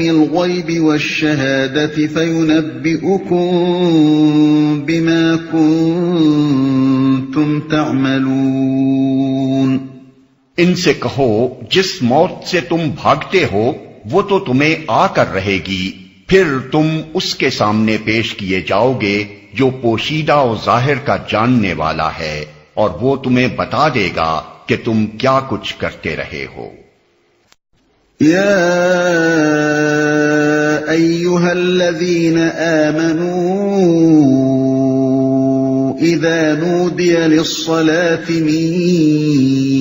الْغَيْبِ وَالشَّهَادَةِ فَيُنَبِّئُكُم بِمَا كُنتُمْ تَعْمَلُونَ۔ ان سے کہو جس موت سے تم بھاگتے ہو وہ تو تمہیں آ کر رہے گی، پھر تم اس کے سامنے پیش کیے جاؤ گے جو پوشیدہ و ظاہر کا جاننے والا ہے، اور وہ تمہیں بتا دے گا کہ تم کیا کچھ کرتے رہے ہو۔ یا ایھا الذین آمنوا اذا نودی للصلاة من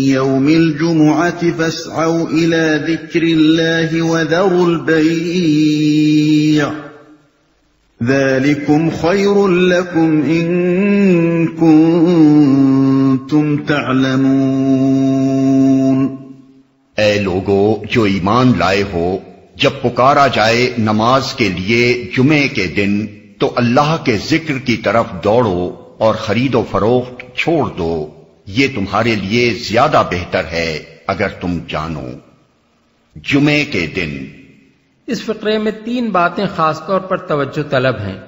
یوم الجمعة فاسعوا الى ذکر اللہ وذروا البیع ذلکم خیر لکم ان کنتم كنتم تعلمون۔ اے لوگو جو ایمان لائے ہو، جب پکارا جائے نماز کے لیے جمعے کے دن تو اللہ کے ذکر کی طرف دوڑو اور خرید و فروخت چھوڑ دو، یہ تمہارے لیے زیادہ بہتر ہے اگر تم جانو۔ جمعے کے دن۔ اس فقرے میں 3 باتیں خاص طور پر توجہ طلب ہیں۔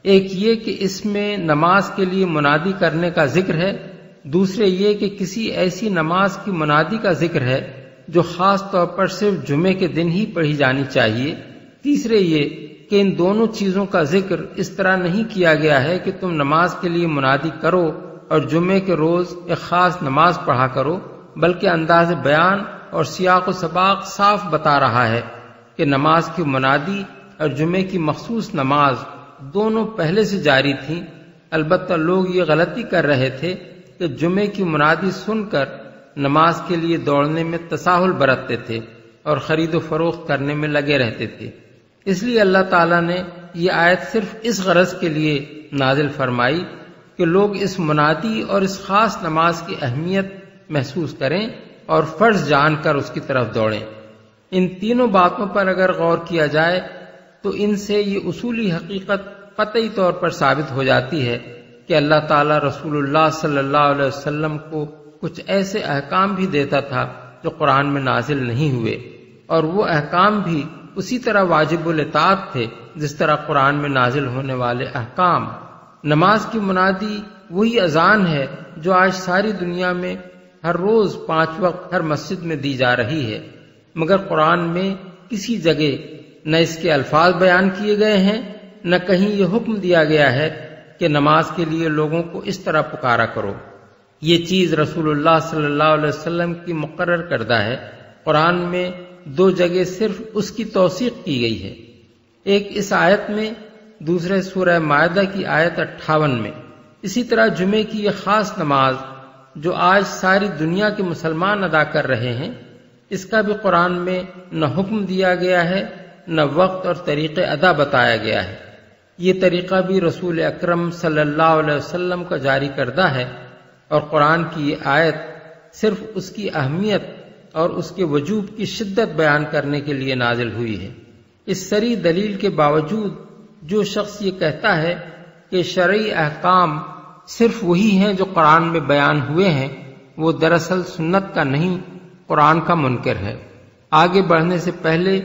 ایک یہ کہ اس میں نماز کے لیے منادی کرنے کا ذکر ہے، دوسرے یہ کہ کسی ایسی نماز کی منادی کا ذکر ہے جو خاص طور پر صرف جمعے کے دن ہی پڑھی جانی چاہیے، تیسرے یہ کہ ان دونوں چیزوں کا ذکر اس طرح نہیں کیا گیا ہے کہ تم نماز کے لیے منادی کرو اور جمعے کے روز ایک خاص نماز پڑھا کرو، بلکہ انداز بیان اور سیاق و سباق صاف بتا رہا ہے کہ نماز کی منادی اور جمعے کی مخصوص نماز دونوں پہلے سے جاری تھیں۔ البتہ لوگ یہ غلطی کر رہے تھے کہ جمعے کی منادی سن کر نماز کے لیے دوڑنے میں تساہل برتتے تھے اور خرید و فروخت کرنے میں لگے رہتے تھے۔ اس لیے اللہ تعالیٰ نے یہ آیت صرف اس غرض کے لیے نازل فرمائی کہ لوگ اس منادی اور اس خاص نماز کی اہمیت محسوس کریں اور فرض جان کر اس کی طرف دوڑیں۔ ان تینوں باتوں پر اگر غور کیا جائے تو ان سے یہ اصولی حقیقت قطعی طور پر ثابت ہو جاتی ہے کہ اللہ تعالیٰ رسول اللہ صلی اللہ علیہ وسلم کو کچھ ایسے احکام بھی دیتا تھا جو قرآن میں نازل نہیں ہوئے، اور وہ احکام بھی اسی طرح واجب الاطاعت تھے جس طرح قرآن میں نازل ہونے والے احکام۔ نماز کی منادی وہی اذان ہے جو آج ساری دنیا میں ہر روز 5 وقت ہر مسجد میں دی جا رہی ہے، مگر قرآن میں کسی جگہ نہ اس کے الفاظ بیان کیے گئے ہیں، نہ کہیں یہ حکم دیا گیا ہے کہ نماز کے لیے لوگوں کو اس طرح پکارا کرو۔ یہ چیز رسول اللہ صلی اللہ علیہ وسلم کی مقرر کردہ ہے۔ قرآن میں 2 جگہ صرف اس کی توثیق کی گئی ہے، ایک اس آیت میں، دوسرے سورہ مائدہ کی آیت 58 میں۔ اسی طرح جمعے کی یہ خاص نماز جو آج ساری دنیا کے مسلمان ادا کر رہے ہیں، اس کا بھی قرآن میں نہ حکم دیا گیا ہے نہ وقت اور طریقہ ادا بتایا گیا ہے۔ یہ طریقہ بھی رسول اکرم صلی اللہ علیہ وسلم کا جاری کردہ ہے، اور قرآن کی یہ آیت صرف اس کی اہمیت اور اس کے وجوب کی شدت بیان کرنے کے لیے نازل ہوئی ہے۔ اس صریح دلیل کے باوجود جو شخص یہ کہتا ہے کہ شرعی احکام صرف وہی ہیں جو قرآن میں بیان ہوئے ہیں، وہ دراصل سنت کا نہیں قرآن کا منکر ہے۔ آگے بڑھنے سے پہلے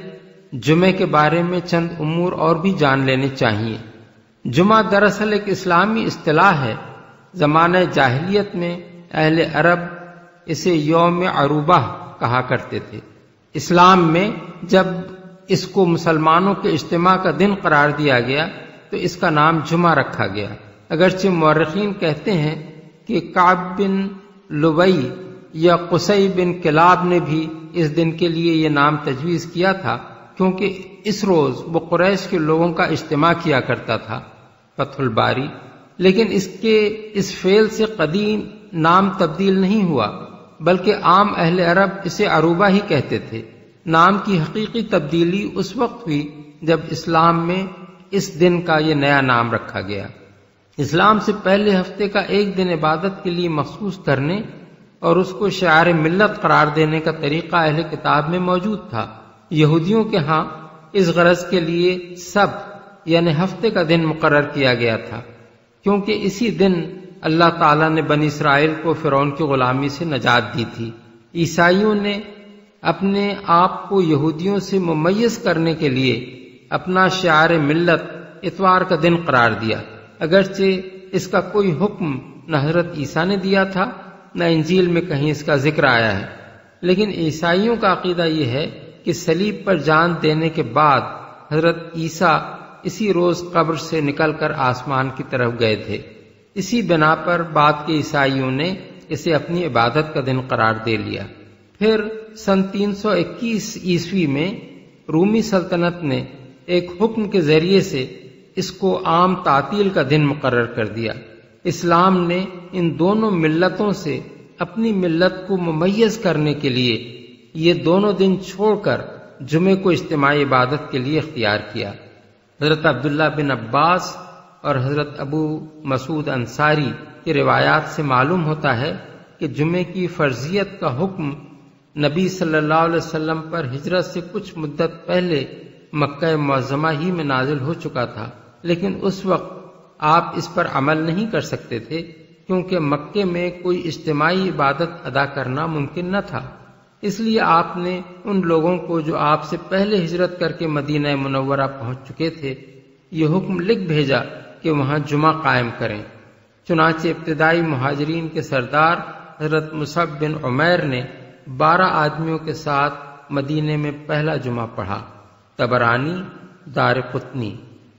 جمعے کے بارے میں چند امور اور بھی جان لینے چاہیے۔ جمعہ دراصل ایک اسلامی اصطلاح ہے۔ زمانہ جاہلیت میں اہل عرب اسے یوم عروبہ کہا کرتے تھے۔ اسلام میں جب اس کو مسلمانوں کے اجتماع کا دن قرار دیا گیا تو اس کا نام جمعہ رکھا گیا، اگرچہ مورخین کہتے ہیں کہ کعب بن لبئی یا قصی بن کلاب نے بھی اس دن کے لیے یہ نام تجویز کیا تھا، کیونکہ اس روز وہ قریش کے لوگوں کا اجتماع کیا کرتا تھا۔ فتح الباری۔ لیکن اس فعل سے قدیم نام تبدیل نہیں ہوا، بلکہ عام اہل عرب اسے عروبہ ہی کہتے تھے۔ نام کی حقیقی تبدیلی اس وقت ہوئی جب اسلام میں اس دن کا یہ نیا نام رکھا گیا۔ اسلام سے پہلے ہفتے کا ایک دن عبادت کے لیے مخصوص کرنے اور اس کو شعار ملت قرار دینے کا طریقہ اہل کتاب میں موجود تھا۔ یہودیوں کے ہاں اس غرض کے لیے سبت یعنی ہفتے کا دن مقرر کیا گیا تھا، کیونکہ اسی دن اللہ تعالیٰ نے بنی اسرائیل کو فرعون کی غلامی سے نجات دی تھی۔ عیسائیوں نے اپنے آپ کو یہودیوں سے ممیز کرنے کے لیے اپنا شعار ملت اتوار کا دن قرار دیا، اگرچہ اس کا کوئی حکم نہ حضرت عیسیٰ نے دیا تھا نہ انجیل میں کہیں اس کا ذکر آیا ہے۔ لیکن عیسائیوں کا عقیدہ یہ ہے کہ صلیب پر جان دینے کے بعد حضرت عیسیٰ اسی روز قبر سے نکل کر آسمان کی طرف گئے تھے۔ اسی بنا پر بعد کے عیسائیوں نے اسے اپنی عبادت کا دن قرار دے لیا۔ پھر سن 321 عیسوی میں رومی سلطنت نے ایک حکم کے ذریعے سے اس کو عام تعطیل کا دن مقرر کر دیا۔ اسلام نے ان دونوں ملتوں سے اپنی ملت کو ممیز کرنے کے لیے یہ دونوں دن چھوڑ کر جمعے کو اجتماعی عبادت کے لیے اختیار کیا۔ حضرت عبداللہ بن عباس اور حضرت ابو مسعود انصاری کی روایات سے معلوم ہوتا ہے کہ جمعے کی فرضیت کا حکم نبی صلی اللہ علیہ وسلم پر ہجرت سے کچھ مدت پہلے مکہ معظمہ ہی میں نازل ہو چکا تھا، لیکن اس وقت آپ اس پر عمل نہیں کر سکتے تھے کیونکہ مکے میں کوئی اجتماعی عبادت ادا کرنا ممکن نہ تھا۔ اس لیے آپ نے ان لوگوں کو جو آپ سے پہلے ہجرت کر کے مدینہ منورہ پہنچ چکے تھے یہ حکم لکھ بھیجا کہ وہاں جمعہ قائم کریں۔ چنانچہ ابتدائی مہاجرین کے سردار حضرت مصعب بن عمیر نے 12 آدمیوں کے ساتھ مدینے میں پہلا جمعہ پڑھا۔ طبرانی، دارقطنی۔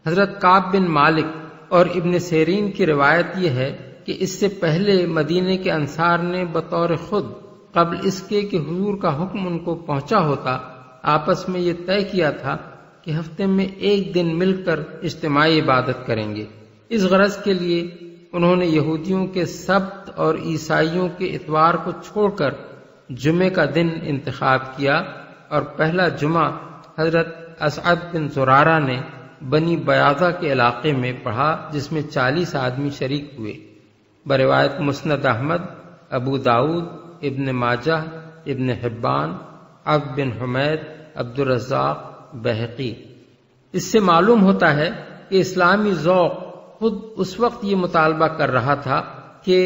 حضرت کعب بن مالک اور ابن سیرین کی روایت یہ ہے کہ اس سے پہلے مدینے کے انصار نے بطور خود قبل اس کے کہ حضور کا حکم ان کو پہنچا ہوتا آپس میں یہ طے کیا تھا کہ ہفتے میں ایک دن مل کر اجتماعی عبادت کریں گے۔ اس غرض کے لیے انہوں نے یہودیوں کے سبت اور عیسائیوں کے اتوار کو چھوڑ کر جمعے کا دن انتخاب کیا اور پہلا جمعہ حضرت اسعد بن زرارہ نے بنی بیاضہ کے علاقے میں پڑھا جس میں 40 آدمی شریک ہوئے۔ بروایت مسند احمد، ابو داؤد، ابن ماجہ، ابن حبان، عبد بن حمید، عبد الرزاق، بہقی۔ اس سے معلوم ہوتا ہے کہ اسلامی ذوق خود اس وقت یہ مطالبہ کر رہا تھا کہ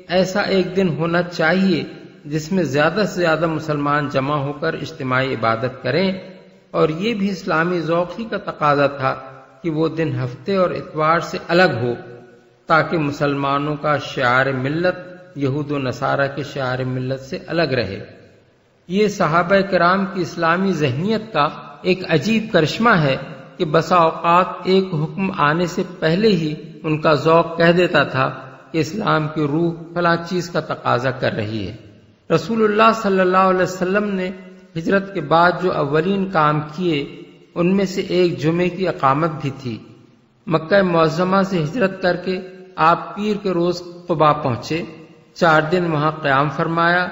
ایسا ایک دن ہونا چاہیے جس میں زیادہ سے زیادہ مسلمان جمع ہو کر اجتماعی عبادت کریں، اور یہ بھی اسلامی ذوق ہی کا تقاضا تھا کہ وہ دن ہفتے اور اتوار سے الگ ہو تاکہ مسلمانوں کا شعار ملت یہود و نصارہ کے شعار ملت سے الگ رہے۔ یہ صحابہ کرام کی اسلامی ذہنیت کا ایک عجیب کرشمہ ہے کہ بسا اوقات ایک حکم آنے سے پہلے ہی ان کا ذوق کہہ دیتا تھا کہ اسلام کی روح فلاں چیز کا تقاضا کر رہی ہے۔ رسول اللہ صلی اللہ علیہ وسلم نے ہجرت کے بعد جو اولین کام کیے ان میں سے ایک جمعے کی اقامت بھی تھی۔ مکہ معظمہ سے ہجرت کر کے آپ پیر کے روز قباء پہنچے، 4 دن وہاں قیام فرمایا،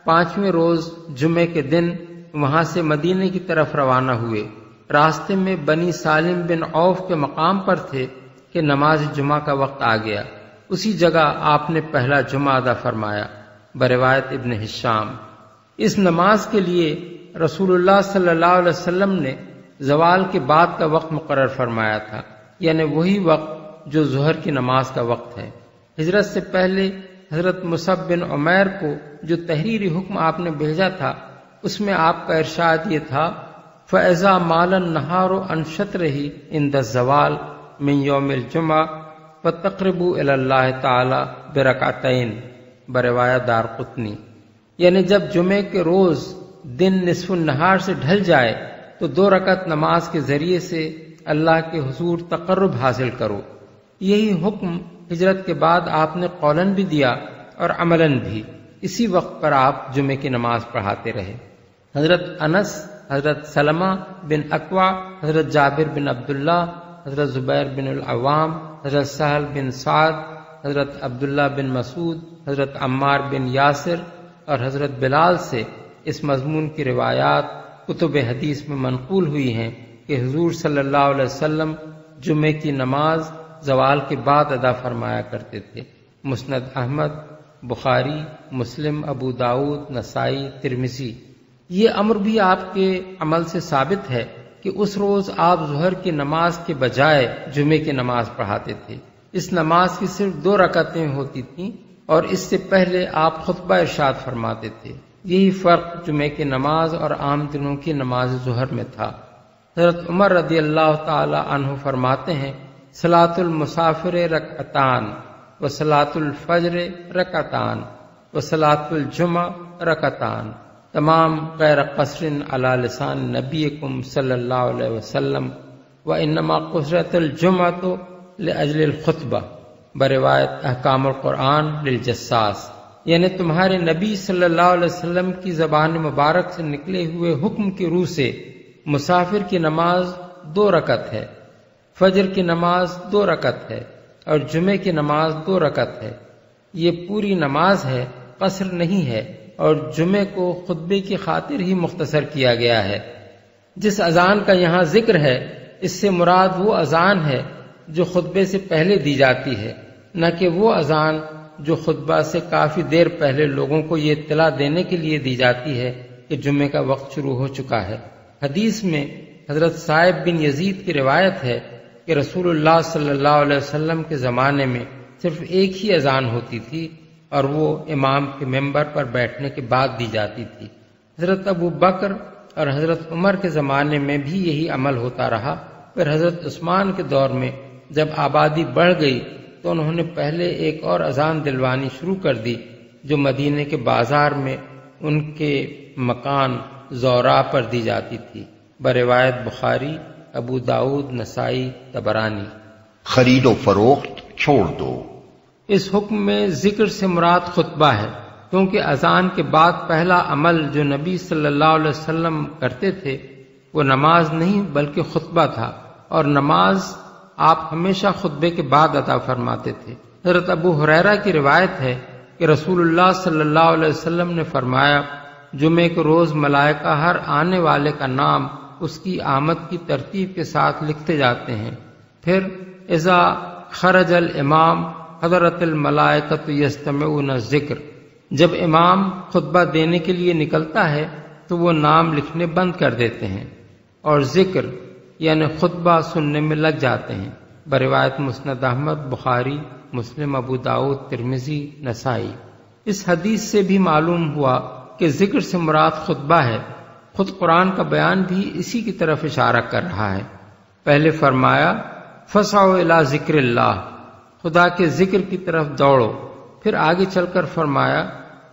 5ویں روز جمعے کے دن وہاں سے مدینے کی طرف روانہ ہوئے۔ راستے میں بنی سالم بن عوف کے مقام پر تھے کہ نماز جمعہ کا وقت آ گیا۔ اسی جگہ آپ نے پہلا جمعہ ادا فرمایا۔ بروایت ابن ہشام۔ اس نماز کے لیے رسول اللہ صلی اللہ علیہ وسلم نے زوال کے بعد کا وقت مقرر فرمایا تھا، یعنی وہی وقت جو ظہر کی نماز کا وقت ہے۔ ہجرت سے پہلے حضرت مصعب بن عمیر کو جو تحریری حکم آپ نے بھیجا تھا اس میں آپ کا ارشاد یہ تھا فَإِذَا مَالَ النَّهَارُ عَنْ شَطْرِهِ عِنْدَ الزَّوَالِ مِنْ يَوْمِ الْجُمْعَةِ فَاتَّقْرِبُوا إِلَى اللَّهِ تَعَالَى بِرَكْعَتَيْنِ۔ بروایت دارقطنی۔ یعنی جب جمعے کے روز دن نصف النہار سے ڈھل جائے تو 2 رکعت نماز کے ذریعے سے اللہ کے حضور تقرب حاصل کرو۔ یہی حکم ہجرت کے بعد آپ نے قولاً بھی دیا اور عملاً بھی۔ اسی وقت پر آپ جمعے کی نماز پڑھاتے رہے۔ حضرت انس، حضرت سلمہ بن اکوع، حضرت جابر بن عبداللہ، حضرت زبیر بن العوام، حضرت سہل بن سعد، حضرت عبداللہ بن مسعود، حضرت عمار بن یاسر اور حضرت بلال سے اس مضمون کی روایات کتب حدیث میں منقول ہوئی ہیں کہ حضور صلی اللہ علیہ وسلم جمعے کی نماز زوال کے بعد ادا فرمایا کرتے تھے۔ مسند احمد، بخاری، مسلم، ابو داؤد، نسائی، ترمذی۔ یہ امر بھی آپ کے عمل سے ثابت ہے کہ اس روز آپ ظہر کی نماز کے بجائے جمعے کی نماز پڑھاتے تھے۔ اس نماز کی صرف 2 رکعتیں ہوتی تھیں اور اس سے پہلے آپ خطبہ ارشاد فرماتے تھے۔ یہی فرق جمعے کی نماز اور عام دنوں کی نماز ظہر میں تھا۔ حضرت عمر رضی اللہ تعالی عنہ فرماتے ہیں صلاۃ المسافر رکعتان و صلاۃ الفجر رکعتان و صلاۃ الجمعہ رکعتان، تمام غیر قصر علی لسان نبیکم صلی اللہ علیہ وسلم و انما قصرت الجمعۃ لاجل الخطبہ۔ بروایت احکام القرآن للجساس۔ یعنی تمہارے نبی صلی اللہ علیہ وسلم کی زبان مبارک سے نکلے ہوئے حکم کی روح سے مسافر کی نماز 2 رکعت ہے، فجر کی نماز 2 رکعت ہے اور جمعے کی نماز 2 رکعت ہے۔ یہ پوری نماز ہے، قصر نہیں ہے، اور جمعے کو خطبے کی خاطر ہی مختصر کیا گیا ہے۔ جس اذان کا یہاں ذکر ہے اس سے مراد وہ اذان ہے جو خطبے سے پہلے دی جاتی ہے، نہ کہ وہ اذان جو خطبہ سے کافی دیر پہلے لوگوں کو یہ اطلاع دینے کے لیے دی جاتی ہے کہ جمعے کا وقت شروع ہو چکا ہے۔ حدیث میں حضرت صائب بن یزید کی روایت ہے کہ رسول اللہ صلی اللہ علیہ وسلم کے زمانے میں صرف ایک ہی اذان ہوتی تھی اور وہ امام کے ممبر پر بیٹھنے کے بعد دی جاتی تھی۔ حضرت ابو بکر اور حضرت عمر کے زمانے میں بھی یہی عمل ہوتا رہا۔ پھر حضرت عثمان کے دور میں جب آبادی بڑھ گئی تو انہوں نے پہلے ایک اور اذان دلوانی شروع کر دی جو مدینے کے بازار میں ان کے مکان زورا پر دی جاتی تھی۔ بروایت بخاری، ابو داؤد، نسائی، طبرانی۔ خرید و فروخت چھوڑ دو۔ اس حکم میں ذکر سے مراد خطبہ ہے، کیونکہ اذان کے بعد پہلا عمل جو نبی صلی اللہ علیہ وسلم کرتے تھے وہ نماز نہیں بلکہ خطبہ تھا، اور نماز آپ ہمیشہ خطبے کے بعد ادا فرماتے تھے۔ حضرت ابو ہریرہ کی روایت ہے کہ رسول اللہ صلی اللہ علیہ وسلم نے فرمایا، جمعے کے روز ملائکہ ہر آنے والے کا نام اس کی آمد کی ترتیب کے ساتھ لکھتے جاتے ہیں۔ پھر اذا خرج الامام حضرت الملائکۃ یستمعون الذکر، جب امام خطبہ دینے کے لیے نکلتا ہے تو وہ نام لکھنے بند کر دیتے ہیں اور ذکر یعنی خطبہ سننے میں لگ جاتے ہیں۔ بروایت مسند احمد، بخاری، مسلم، ابو داؤد، ترمذی، نسائی۔ اس حدیث سے بھی معلوم ہوا کہ ذکر سے مراد خطبہ ہے۔ خود قرآن کا بیان بھی اسی کی طرف اشارہ کر رہا ہے۔ پہلے فرمایا فسعوا الی ذکر اللہ، خدا کے ذکر کی طرف دوڑو۔ پھر آگے چل کر فرمایا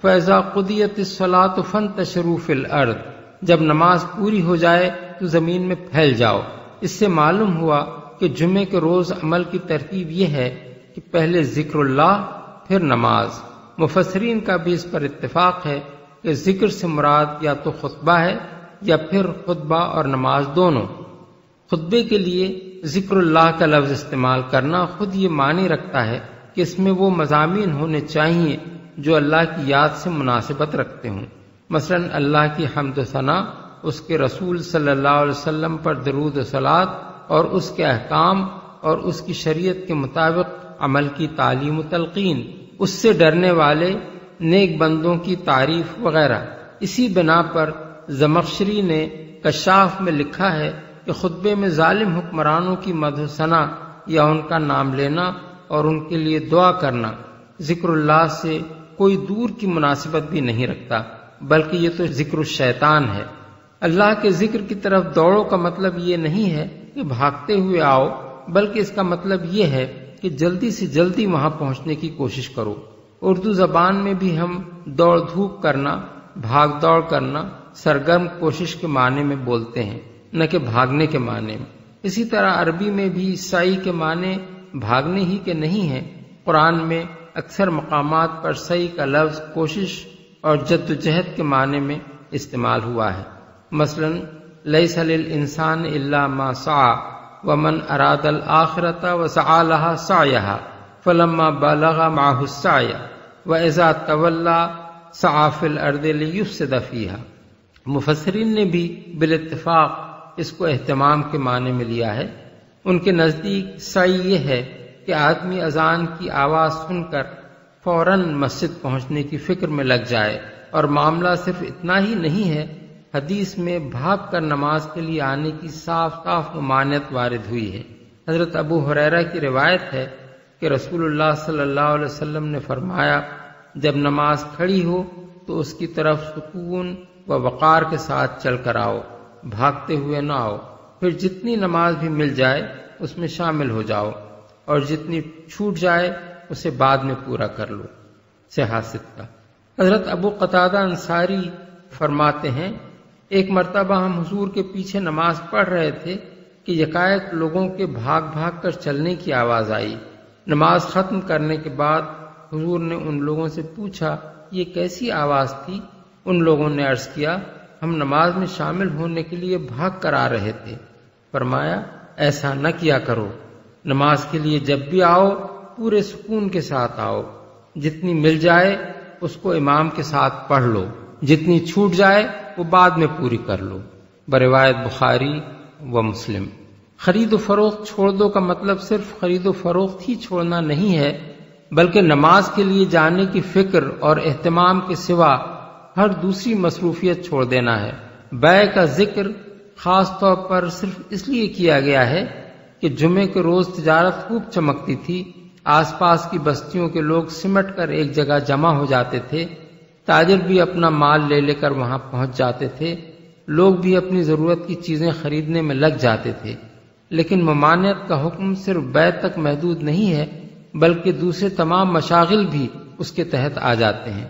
فاذا قضیت الصلاۃ فانتشروا فی الارض، جب نماز پوری ہو جائے تو زمین میں پھیل جاؤ۔ اس سے معلوم ہوا کہ جمعے کے روز عمل کی ترتیب یہ ہے کہ پہلے ذکر اللہ پھر نماز۔ مفسرین کا بھی اس پر اتفاق ہے کہ ذکر سے مراد یا تو خطبہ ہے یا پھر خطبہ اور نماز دونوں۔ خطبے کے لیے ذکر اللہ کا لفظ استعمال کرنا خود یہ معنی رکھتا ہے کہ اس میں وہ مضامین ہونے چاہیے جو اللہ کی یاد سے مناسبت رکھتے ہوں، مثلا اللہ کی حمد و ثنا، اس کے رسول صلی اللہ علیہ وسلم پر درود و صلات، اور اس کے احکام اور اس کی شریعت کے مطابق عمل کی تعلیم و تلقین، اس سے ڈرنے والے نیک بندوں کی تعریف وغیرہ۔ اسی بنا پر زمخشری نے کشاف میں لکھا ہے کہ خطبے میں ظالم حکمرانوں کی مدح و ثنا یا ان کا نام لینا اور ان کے لیے دعا کرنا ذکر اللہ سے کوئی دور کی مناسبت بھی نہیں رکھتا، بلکہ یہ تو ذکر الشیطان ہے۔ اللہ کے ذکر کی طرف دوڑو کا مطلب یہ نہیں ہے کہ بھاگتے ہوئے آؤ، بلکہ اس کا مطلب یہ ہے کہ جلدی سے جلدی وہاں پہنچنے کی کوشش کرو۔ اردو زبان میں بھی ہم دوڑ دھوپ کرنا، بھاگ دوڑ کرنا سرگرم کوشش کے معنی میں بولتے ہیں، نہ کہ بھاگنے کے معنی میں۔ اسی طرح عربی میں بھی سعی کے معنی بھاگنے ہی کے نہیں ہیں۔ قرآن میں اکثر مقامات پر سعی کا لفظ کوشش اور جد و جہد کے معنی میں استعمال ہوا ہے۔ مثلا لیس للانسان الا ما سعى ومن اراد الاخرۃ وسعى لها سعيها فلما بلغ معه السعي واذا تولى سعى في الارض ليفسد فيها۔ مفسرین نے بھی بالاتفاق اس کو اہتمام کے معنی میں لیا ہے۔ ان کے نزدیک سعی یہ ہے کہ آدمی اذان کی آواز سن کر فوراً مسجد پہنچنے کی فکر میں لگ جائے، اور معاملہ صرف اتنا ہی نہیں ہے، حدیث میں بھاگ کر نماز کے لیے آنے کی صاف صاف ممانعت وارد ہوئی ہے۔ حضرت ابو ہریرہ کی روایت ہے کہ رسول اللہ صلی اللہ علیہ وسلم نے فرمایا، جب نماز کھڑی ہو تو اس کی طرف سکون و وقار کے ساتھ چل کر آؤ، بھاگتے ہوئے نہ آؤ۔ پھر جتنی نماز بھی مل جائے اس میں شامل ہو جاؤ، اور جتنی چھوٹ جائے اسے بعد میں پورا کر لو۔ صحیح ستہ۔ حضرت ابو قتادہ انصاری فرماتے ہیں، ایک مرتبہ ہم حضور کے پیچھے نماز پڑھ رہے تھے کہ یکایک لوگوں کے بھاگ بھاگ کر چلنے کی آواز آئی۔ نماز ختم کرنے کے بعد حضور نے ان لوگوں سے پوچھا، یہ کیسی آواز تھی؟ ان لوگوں نے عرض کیا، ہم نماز میں شامل ہونے کے لیے بھاگ کر آ رہے تھے۔ فرمایا، ایسا نہ کیا کرو، نماز کے لیے جب بھی آؤ پورے سکون کے ساتھ آؤ، جتنی مل جائے اس کو امام کے ساتھ پڑھ لو، جتنی چھوٹ جائے وہ بعد میں پوری کر لو۔ بروایت بخاری و مسلم۔ خرید و فروخت چھوڑ دو کا مطلب صرف خرید و فروخت ہی چھوڑنا نہیں ہے، بلکہ نماز کے لیے جانے کی فکر اور اہتمام کے سوا ہر دوسری مصروفیت چھوڑ دینا ہے۔ بیع کا ذکر خاص طور پر صرف اس لیے کیا گیا ہے کہ جمعے کے روز تجارت خوب چمکتی تھی، آس پاس کی بستیوں کے لوگ سمٹ کر ایک جگہ جمع ہو جاتے تھے، تاجر بھی اپنا مال لے لے کر وہاں پہنچ جاتے تھے، لوگ بھی اپنی ضرورت کی چیزیں خریدنے میں لگ جاتے تھے۔ لیکن ممانعت کا حکم صرف بیع تک محدود نہیں ہے، بلکہ دوسرے تمام مشاغل بھی اس کے تحت آ جاتے ہیں،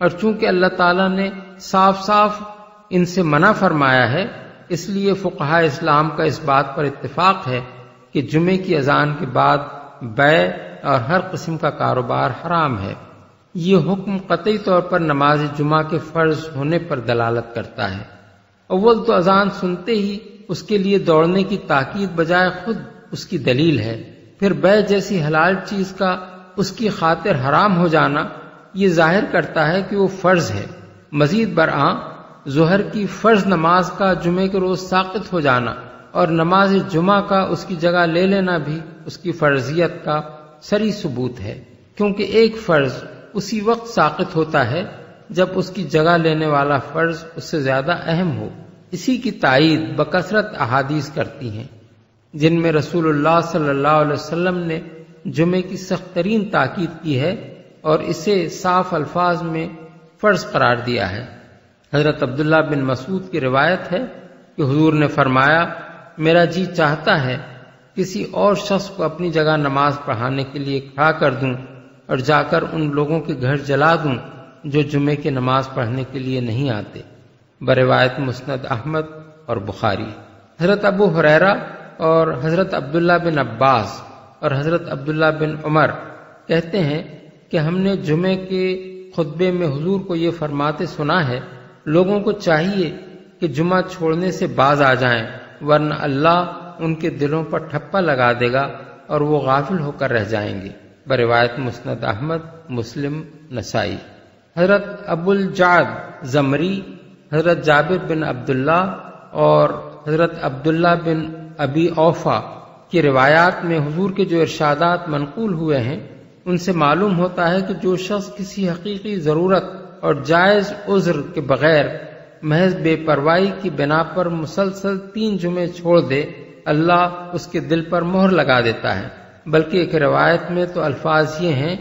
اور چونکہ اللہ تعالیٰ نے صاف صاف ان سے منع فرمایا ہے، اس لیے فقہاء اسلام کا اس بات پر اتفاق ہے کہ جمعے کی اذان کے بعد بیع اور ہر قسم کا کاروبار حرام ہے۔ یہ حکم قطعی طور پر نماز جمعہ کے فرض ہونے پر دلالت کرتا ہے۔ اول تو اذان سنتے ہی اس کے لیے دوڑنے کی تاکید بجائے خود اس کی دلیل ہے، پھر بیع جیسی حلال چیز کا اس کی خاطر حرام ہو جانا یہ ظاہر کرتا ہے کہ وہ فرض ہے۔ مزید برآں ظہر کی فرض نماز کا جمعے کے روز ساقط ہو جانا اور نماز جمعہ کا اس کی جگہ لے لینا بھی اس کی فرضیت کا صریح ثبوت ہے، کیونکہ ایک فرض اسی وقت ساقط ہوتا ہے جب اس کی جگہ لینے والا فرض اس سے زیادہ اہم ہو۔ اسی کی تائید بکثرت احادیث کرتی ہیں جن میں رسول اللہ صلی اللہ علیہ وسلم نے جمعے کی سخت ترین تاکید کی ہے اور اسے صاف الفاظ میں فرض قرار دیا ہے۔ حضرت عبداللہ بن مسعود کی روایت ہے کہ حضور نے فرمایا، میرا جی چاہتا ہے کسی اور شخص کو اپنی جگہ نماز پڑھانے کے لیے کھڑا کر دوں اور جا کر ان لوگوں کے گھر جلا دوں جو جمعے کی نماز پڑھنے کے لیے نہیں آتے۔ بروایت مسند احمد اور بخاری۔ حضرت ابو ہریرہ اور حضرت عبداللہ بن عباس اور حضرت عبداللہ بن عمر کہتے ہیں کہ ہم نے جمعے کے خطبے میں حضور کو یہ فرماتے سنا ہے، لوگوں کو چاہیے کہ جمعہ چھوڑنے سے باز آ جائیں، ورنہ اللہ ان کے دلوں پر ٹھپا لگا دے گا اور وہ غافل ہو کر رہ جائیں گے۔ بروایت مسند احمد، مسلم، نسائی۔ حضرت ابو الجعد زمری، حضرت جابر بن عبداللہ اور حضرت عبداللہ بن ابی اوفا کی روایات میں حضور کے جو ارشادات منقول ہوئے ہیں ان سے معلوم ہوتا ہے کہ جو شخص کسی حقیقی ضرورت اور جائز عذر کے بغیر محض بے پرواہی کی بنا پر مسلسل 3 جمعے چھوڑ دے، اللہ اس کے دل پر مہر لگا دیتا ہے۔ بلکہ ایک روایت میں تو الفاظ یہ ہیں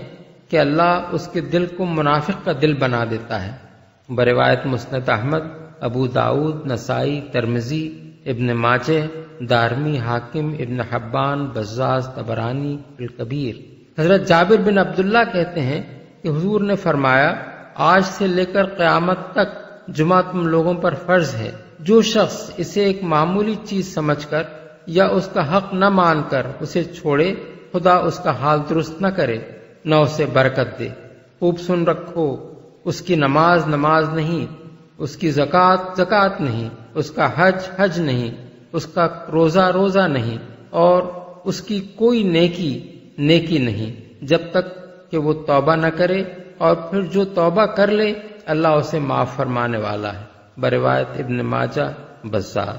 کہ اللہ اس کے دل کو منافق کا دل بنا دیتا ہے۔ بروایت مسند احمد، ابو داؤد، نسائی، ترمذی، ابن ماجہ، دارمی، حاکم، ابن حبان، بزاز، طبرانی الکبیر۔ حضرت جابر بن عبداللہ کہتے ہیں کہ حضور نے فرمایا، آج سے لے کر قیامت تک جمعہ تم لوگوں پر فرض ہے۔ جو شخص اسے ایک معمولی چیز سمجھ کر یا اس کا حق نہ مان کر اسے چھوڑے، خدا اس کا حال درست نہ کرے، نہ اسے برکت دے۔ خوب سن رکھو، اس کی نماز نماز نہیں، اس کی زکوٰۃ نہیں، اس کا حج نہیں، اس کا روزہ روزہ نہیں، اور اس کی کوئی نیکی نہیں، جب تک کہ وہ توبہ نہ کرے، اور پھر جو توبہ کر لے اللہ اسے معاف فرمانے والا ہے۔ بروایت ابن ماجہ، بزار۔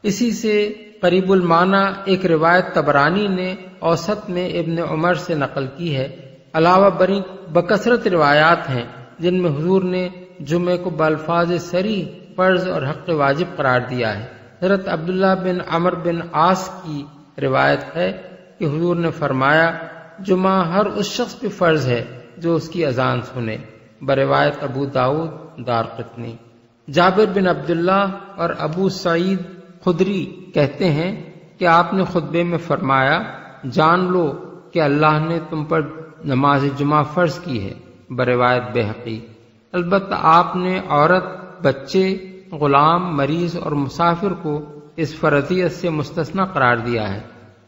اسی سے قریب المعنی ایک روایت طبرانی نے اوسط میں ابن عمر سے نقل کی ہے۔ علاوہ بری بکثرت روایات ہیں جن میں حضور نے جمعے کو بالفاظ صریح فرض اور حق واجب قرار دیا ہے۔ حضرت عبداللہ بن عمر بن عاص کی روایت ہے کہ حضور نے فرمایا، جمعہ ہر اس شخص پہ فرض ہے جو اس کی اذان سنے۔ بروایت ابو داؤد، دارقطنی۔ جابر بن عبداللہ اور ابو سعید خدری کہتے ہیں کہ آپ نے خطبے میں فرمایا، جان لو کہ اللہ نے تم پر نماز جمعہ فرض کی ہے۔ بروایت بہقی۔ البتہ آپ نے عورت، بچے، غلام، مریض اور مسافر کو اس فرضیت سے مستثنی قرار دیا ہے۔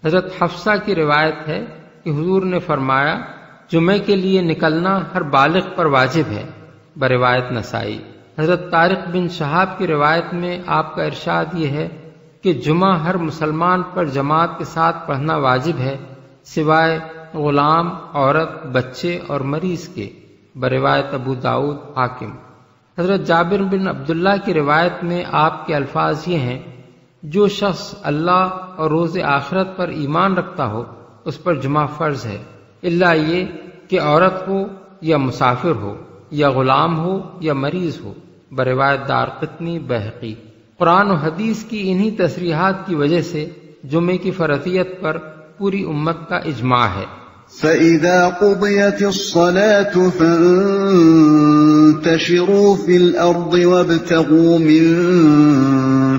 حضرت حفصہ کی روایت ہے کہ حضور نے فرمایا، جمعے کے لیے نکلنا ہر بالغ پر واجب ہے۔ بروایت نسائی۔ حضرت طارق بن شہاب کی روایت میں آپ کا ارشاد یہ ہے کہ جمعہ ہر مسلمان پر جماعت کے ساتھ پڑھنا واجب ہے، سوائے غلام، عورت، بچے اور مریض کے۔ بروایت ابو داؤد، حاکم۔ حضرت جابر بن عبداللہ کی روایت میں آپ کے الفاظ یہ ہیں، جو شخص اللہ اور روز آخرت پر ایمان رکھتا ہو اس پر جمعہ فرض ہے، الا یہ کہ عورت ہو یا مسافر ہو یا غلام ہو یا مریض ہو، بروایت دارقطنی بہقی۔ قرآن و حدیث کی انہی تصریحات کی وجہ سے جمعے کی فرضیت پر پوری امت کا اجماع ہے۔ فَإِذَا قُضِيَتِ الصَّلَاةُ فَانتَشِرُوا فِي الْأَرْضِ وَابْتَغُوا مِن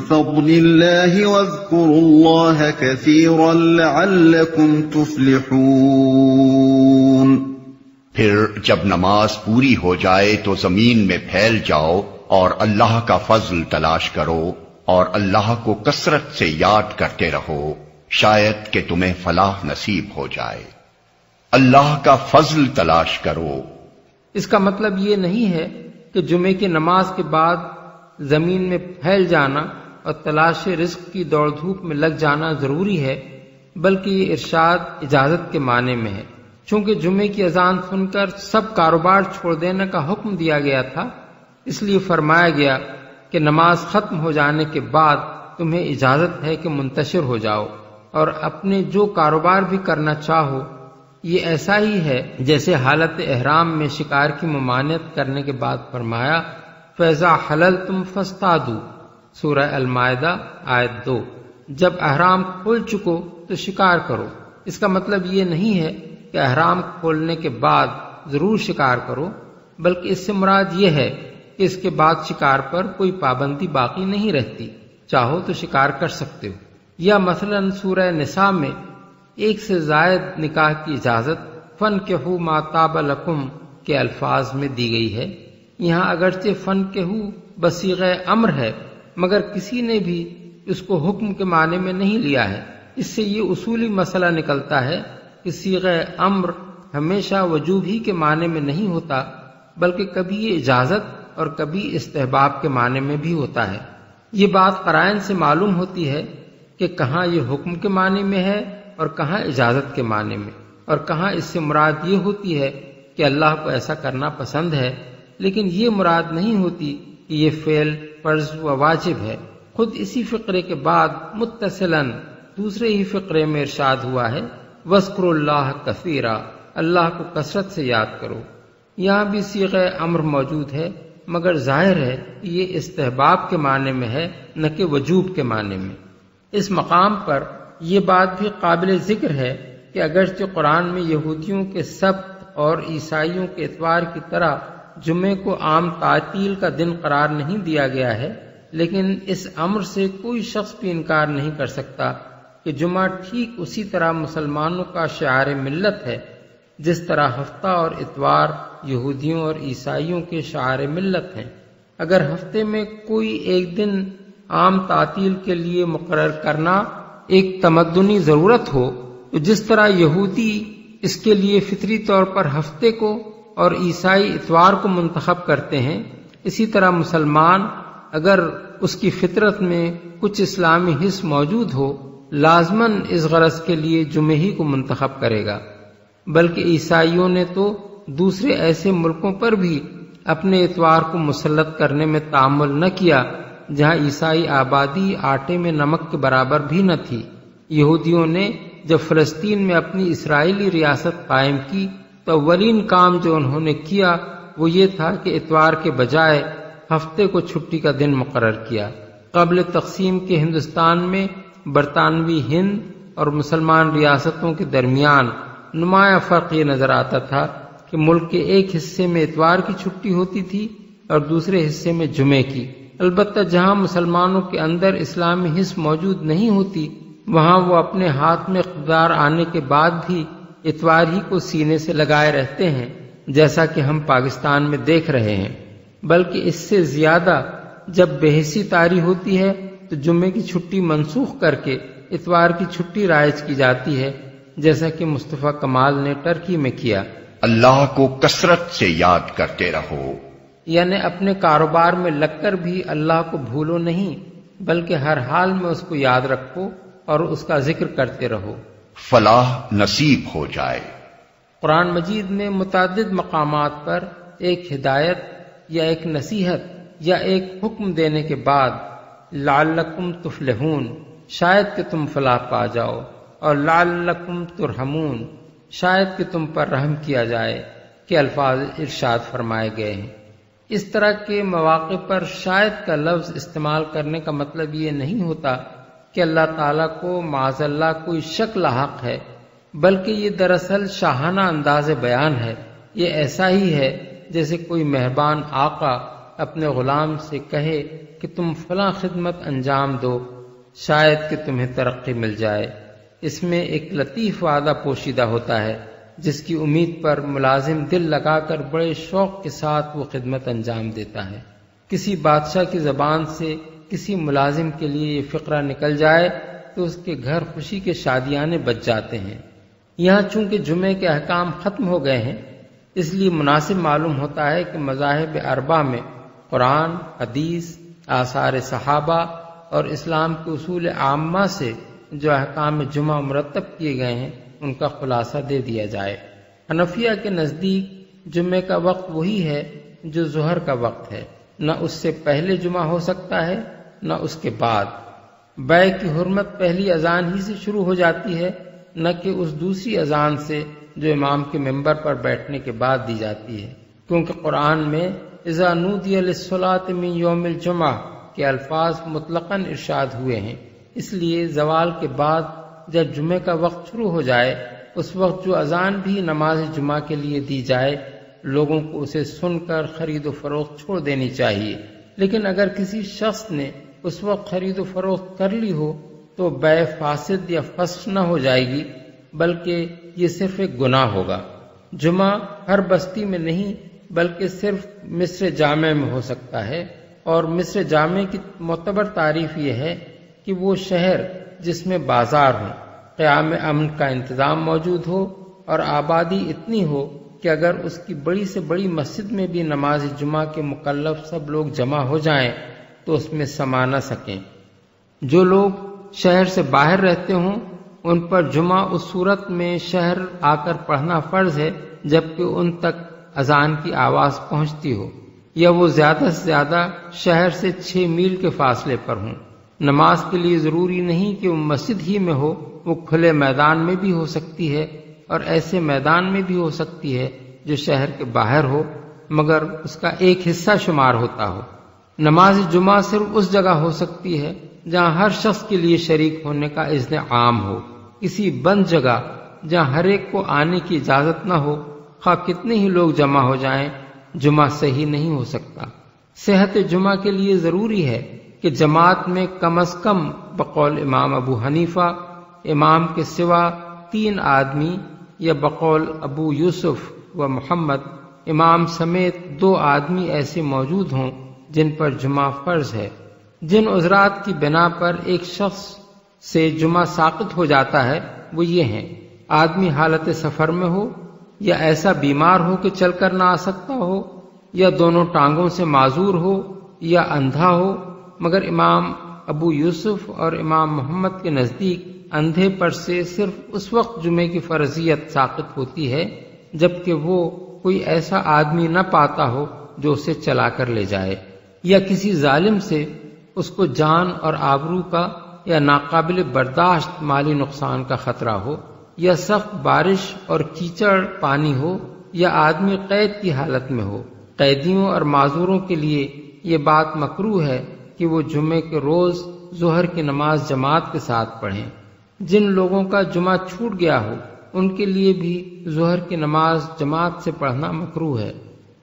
فَضْلِ اللَّهِ وَاذْكُرُوا اللَّهَ كَثِيرًا لَعَلَّكُمْ تُفْلِحُونَ۔ پھر جب نماز پوری ہو جائے تو زمین میں پھیل جاؤ اور اللہ کا فضل تلاش کرو اور اللہ کو کثرت سے یاد کرتے رہو، شاید کہ تمہیں فلاح نصیب ہو جائے۔ اللہ کا فضل تلاش کرو۔ اس کا مطلب یہ نہیں ہے کہ جمعے کی نماز کے بعد زمین میں پھیل جانا اور تلاش رزق کی دوڑ دھوپ میں لگ جانا ضروری ہے، بلکہ یہ ارشاد اجازت کے معنی میں ہے۔ چونکہ جمعے کی اذان سن کر سب کاروبار چھوڑ دینے کا حکم دیا گیا تھا، اس لیے فرمایا گیا کہ نماز ختم ہو جانے کے بعد تمہیں اجازت ہے کہ منتشر ہو جاؤ اور اپنے جو کاروبار بھی کرنا چاہو۔ یہ ایسا ہی ہے جیسے حالت احرام میں شکار کی ممانعت کرنے کے بعد فرمایا فَإِذَا حَلَلْتُمْ فَاصْطَادُوا، سورہ المائدہ آیت 2۔ جب احرام کھول چکو تو شکار کرو۔ اس کا مطلب یہ نہیں ہے کہ احرام کھولنے کے بعد ضرور شکار کرو، بلکہ اس سے مراد یہ ہے کہ اس کے بعد شکار پر کوئی پابندی باقی نہیں رہتی، چاہو تو شکار کر سکتے ہو۔ یا مثلا سورہ نساء میں ایک سے زائد نکاح کی اجازت فَانْكِحُوا مَا طَابَ لَكُمْ کے الفاظ میں دی گئی ہے۔ یہاں اگرچہ فَانْكِحُوا بصیغہ امر ہے، مگر کسی نے بھی اس کو حکم کے معنی میں نہیں لیا ہے۔ اس سے یہ اصولی مسئلہ نکلتا ہے کہ صیغہ امر ہمیشہ وجوب ہی کے معنی میں نہیں ہوتا، بلکہ کبھی یہ اجازت اور کبھی استحباب کے معنی میں بھی ہوتا ہے۔ یہ بات قرائن سے معلوم ہوتی ہے کہ کہاں یہ حکم کے معنی میں ہے اور کہاں اجازت کے معنی میں، اور کہاں اس سے مراد یہ ہوتی ہے کہ اللہ کو ایسا کرنا پسند ہے، لیکن یہ مراد نہیں ہوتی کہ یہ فعل فرض و واجب ہے۔ خود اسی فقرے کے بعد متصلاً دوسرے ہی فقرے میں ارشاد ہوا ہے وَاذْكُرُوا اللَّهَ كَثِيرًا، اللہ کو کثرت سے یاد کرو۔ یہاں بھی صیغہ امر موجود ہے، مگر ظاہر ہے کہ یہ استحباب کے معنی میں ہے، نہ کہ وجوب کے معنی میں۔ اس مقام پر یہ بات بھی قابل ذکر ہے کہ اگرچہ قرآن میں یہودیوں کے سبت اور عیسائیوں کے اتوار کی طرح جمعے کو عام تعطیل کا دن قرار نہیں دیا گیا ہے، لیکن اس امر سے کوئی شخص بھی انکار نہیں کر سکتا کہ جمعہ ٹھیک اسی طرح مسلمانوں کا شعار ملت ہے جس طرح ہفتہ اور اتوار یہودیوں اور عیسائیوں کے شعار ملت ہیں۔ اگر ہفتے میں کوئی ایک دن عام تعطیل کے لیے مقرر کرنا ایک تمدنی ضرورت ہو تو جس طرح یہودی اس کے لیے فطری طور پر ہفتے کو اور عیسائی اتوار کو منتخب کرتے ہیں، اسی طرح مسلمان اگر اس کی فطرت میں کچھ اسلامی حص موجود ہو لازماً اس غرض کے لیے جمعے ہی کو منتخب کرے گا۔ بلکہ عیسائیوں نے تو دوسرے ایسے ملکوں پر بھی اپنے اتوار کو مسلط کرنے میں تعامل نہ کیا جہاں عیسائی آبادی آٹے میں نمک کے برابر بھی نہ تھی۔ یہودیوں نے جب فلسطین میں اپنی اسرائیلی ریاست قائم کی تو اولین کام جو انہوں نے کیا وہ یہ تھا کہ اتوار کے بجائے ہفتے کو چھٹی کا دن مقرر کیا۔ قبل تقسیم کے ہندوستان میں برطانوی ہند اور مسلمان ریاستوں کے درمیان نمایاں فرق یہ نظر آتا تھا کہ ملک کے ایک حصے میں اتوار کی چھٹی ہوتی تھی اور دوسرے حصے میں جمعے کی۔ البتہ جہاں مسلمانوں کے اندر اسلامی حص موجود نہیں ہوتی وہاں وہ اپنے ہاتھ میں اقتدار آنے کے بعد بھی اتوار ہی کو سینے سے لگائے رہتے ہیں، جیسا کہ ہم پاکستان میں دیکھ رہے ہیں۔ بلکہ اس سے زیادہ جب بحثی طاری ہوتی ہے تو جمعے کی چھٹی منسوخ کر کے اتوار کی چھٹی رائج کی جاتی ہے، جیسا کہ مصطفیٰ کمال نے ٹرکی میں کیا۔ اللہ کو کثرت سے یاد کرتے رہو، یعنی اپنے کاروبار میں لگ کر بھی اللہ کو بھولو نہیں، بلکہ ہر حال میں اس کو یاد رکھو اور اس کا ذکر کرتے رہو، فلاح نصیب ہو جائے۔ قرآن مجید میں متعدد مقامات پر ایک ہدایت یا ایک نصیحت یا ایک حکم دینے کے بعد لعلکم تفلحون، شاید کہ تم فلاح پا جاؤ، اور لعلکم ترحمون، شاید کہ تم پر رحم کیا جائے کہ الفاظ ارشاد فرمائے گئے ہیں۔ اس طرح کے مواقع پر شاید کا لفظ استعمال کرنے کا مطلب یہ نہیں ہوتا کہ اللہ تعالیٰ کو معاذ اللہ کوئی شک لاحق ہے، بلکہ یہ دراصل شاہانہ انداز بیان ہے۔ یہ ایسا ہی ہے جیسے کوئی مہربان آقا اپنے غلام سے کہے کہ تم فلاں خدمت انجام دو، شاید کہ تمہیں ترقی مل جائے۔ اس میں ایک لطیف وعدہ پوشیدہ ہوتا ہے جس کی امید پر ملازم دل لگا کر بڑے شوق کے ساتھ وہ خدمت انجام دیتا ہے۔ کسی بادشاہ کی زبان سے کسی ملازم کے لیے یہ فقرہ نکل جائے تو اس کے گھر خوشی کے شادیانے بچ جاتے ہیں۔ یہاں چونکہ جمعے کے احکام ختم ہو گئے ہیں، اس لیے مناسب معلوم ہوتا ہے کہ مذاہب اربعہ میں قرآن، حدیث، آثار صحابہ اور اسلام کے اصول عامہ سے جو احکام جمعہ مرتب کیے گئے ہیں ان کا خلاصہ دے دیا جائے۔ حنفیہ کے نزدیک جمعے کا وقت وہی ہے جو ظہر کا وقت ہے، نہ اس سے پہلے جمعہ ہو سکتا ہے نہ اس کے بعد۔ بیع کی حرمت پہلی اذان ہی سے شروع ہو جاتی ہے، نہ کہ اس دوسری اذان سے جو امام کے ممبر پر بیٹھنے کے بعد دی جاتی ہے، کیونکہ قرآن میں اذا نودی للصلاۃ من یوم الجمعہ کے الفاظ مطلقاً ارشاد ہوئے ہیں۔ اس لیے زوال کے بعد جب جمعے کا وقت شروع ہو جائے اس وقت جو اذان بھی نماز جمعہ کے لیے دی جائے لوگوں کو اسے سن کر خرید و فروخت چھوڑ دینی چاہیے۔ لیکن اگر کسی شخص نے اس وقت خرید و فروخت کر لی ہو تو بیع فاسد یا فسخ نہ ہو جائے گی، بلکہ یہ صرف ایک گناہ ہوگا۔ جمعہ ہر بستی میں نہیں بلکہ صرف مصر جامع میں ہو سکتا ہے، اور مصر جامع کی معتبر تعریف یہ ہے کہ وہ شہر جس میں بازار ہو، قیام امن کا انتظام موجود ہو اور آبادی اتنی ہو کہ اگر اس کی بڑی سے بڑی مسجد میں بھی نماز جمعہ کے مکلف سب لوگ جمع ہو جائیں تو اس میں سما نہ سکیں۔ جو لوگ شہر سے باہر رہتے ہوں ان پر جمعہ اس صورت میں شہر آ کر پڑھنا فرض ہے جبکہ ان تک اذان کی آواز پہنچتی ہو، یا وہ زیادہ سے زیادہ شہر سے 6 میل کے فاصلے پر ہوں۔ نماز کے لیے ضروری نہیں کہ وہ مسجد ہی میں ہو، وہ کھلے میدان میں بھی ہو سکتی ہے، اور ایسے میدان میں بھی ہو سکتی ہے جو شہر کے باہر ہو مگر اس کا ایک حصہ شمار ہوتا ہو۔ نماز جمعہ صرف اس جگہ ہو سکتی ہے جہاں ہر شخص کے لیے شریک ہونے کا اذن عام ہو۔ کسی بند جگہ جہاں ہر ایک کو آنے کی اجازت نہ ہو، خواہ کتنے ہی لوگ جمع ہو جائیں، جمعہ صحیح نہیں ہو سکتا۔ صحت جمعہ کے لیے ضروری ہے کہ جماعت میں کم از کم بقول امام ابو حنیفہ امام کے سوا 3 آدمی، یا بقول ابو یوسف و محمد امام سمیت 2 آدمی ایسے موجود ہوں جن پر جمعہ فرض ہے۔ جن عذرات کی بنا پر ایک شخص سے جمعہ ساقط ہو جاتا ہے وہ یہ ہیں: آدمی حالت سفر میں ہو، یا ایسا بیمار ہو کہ چل کر نہ آ سکتا ہو، یا دونوں ٹانگوں سے معذور ہو، یا اندھا ہو۔ مگر امام ابو یوسف اور امام محمد کے نزدیک اندھے پر سے صرف اس وقت جمعے کی فرضیت ساقط ہوتی ہے جبکہ وہ کوئی ایسا آدمی نہ پاتا ہو جو اسے چلا کر لے جائے، یا کسی ظالم سے اس کو جان اور آبرو کا یا ناقابل برداشت مالی نقصان کا خطرہ ہو، یا سخت بارش اور کیچڑ پانی ہو، یا آدمی قید کی حالت میں ہو۔ قیدیوں اور معذوروں کے لیے یہ بات مکروہ ہے کہ وہ جمعے کے روز ظہر کی نماز جماعت کے ساتھ پڑھیں۔ جن لوگوں کا جمعہ چھوٹ گیا ہو ان کے لیے بھی ظہر کی نماز جماعت سے پڑھنا مکروہ ہے۔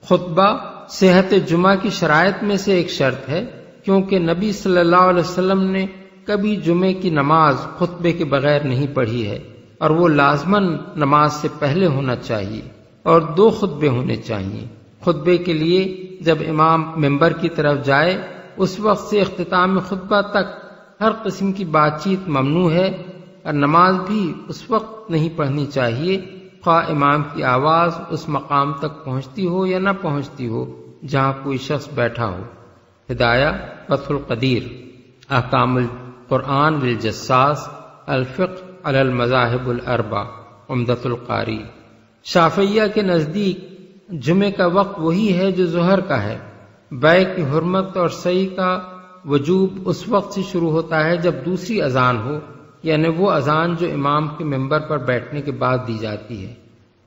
خطبہ صحت جمعہ کی شرائط میں سے ایک شرط ہے، کیونکہ نبی صلی اللہ علیہ وسلم نے کبھی جمعے کی نماز خطبے کے بغیر نہیں پڑھی ہے، اور وہ لازماً نماز سے پہلے ہونا چاہیے، اور 2 خطبے ہونے چاہیے۔ خطبے کے لیے جب امام ممبر کی طرف جائے اس وقت سے اختتام خطبہ تک ہر قسم کی بات چیت ممنوع ہے، اور نماز بھی اس وقت نہیں پڑھنی چاہیے خواہ امام کی آواز اس مقام تک پہنچتی ہو یا نہ پہنچتی ہو جہاں کوئی شخص بیٹھا ہو۔ ہدایہ فتح القدیر، احکام القرآن للجساس، الفقہ علی المذاہب الاربع، عمدۃ القاری۔ شافعیہ کے نزدیک جمعے کا وقت وہی ہے جو ظہر کا ہے۔ بیع کی حرمت اور سعی کا وجوب اس وقت سے شروع ہوتا ہے جب دوسری اذان ہو، یعنی وہ اذان جو امام کے منبر پر بیٹھنے کے بعد دی جاتی ہے۔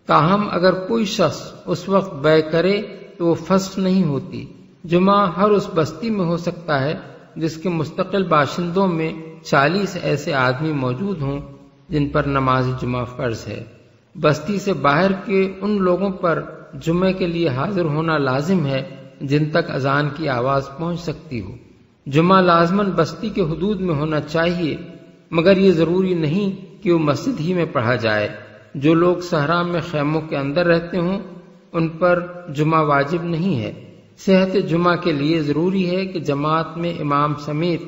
تاہم اگر کوئی شخص اس وقت بیع کرے تو وہ فسخ نہیں ہوتی۔ جمعہ ہر اس بستی میں ہو سکتا ہے جس کے مستقل باشندوں میں 40 ایسے آدمی موجود ہوں جن پر نماز جمعہ فرض ہے۔ بستی سے باہر کے ان لوگوں پر جمعے کے لیے حاضر ہونا لازم ہے جن تک اذان کی آواز پہنچ سکتی ہو۔ جمعہ لازماً بستی کے حدود میں ہونا چاہیے، مگر یہ ضروری نہیں کہ وہ مسجد ہی میں پڑھا جائے۔ جو لوگ صحرا میں خیموں کے اندر رہتے ہوں ان پر جمعہ واجب نہیں ہے۔ صحت جمعہ کے لیے ضروری ہے کہ جماعت میں امام سمیت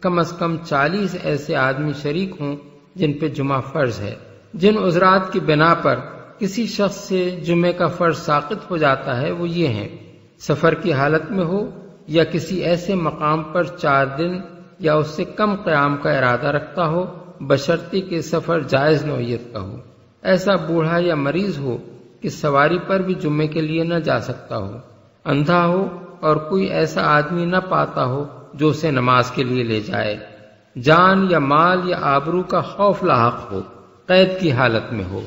کم از کم 40 ایسے آدمی شریک ہوں جن پہ جمعہ فرض ہے۔ جن عذرات کی بنا پر کسی شخص سے جمعے کا فرض ساقط ہو جاتا ہے وہ یہ ہیں: سفر کی حالت میں ہو یا کسی ایسے مقام پر 4 دن یا اس سے کم قیام کا ارادہ رکھتا ہو بشرطے کہ سفر جائز نوعیت کا ہو، ایسا بوڑھا یا مریض ہو کہ سواری پر بھی جمعے کے لیے نہ جا سکتا ہو، اندھا ہو اور کوئی ایسا آدمی نہ پاتا ہو جو اسے نماز کے لیے لے جائے، جان یا مال یا آبرو کا خوف لاحق ہو، قید کی حالت میں ہو،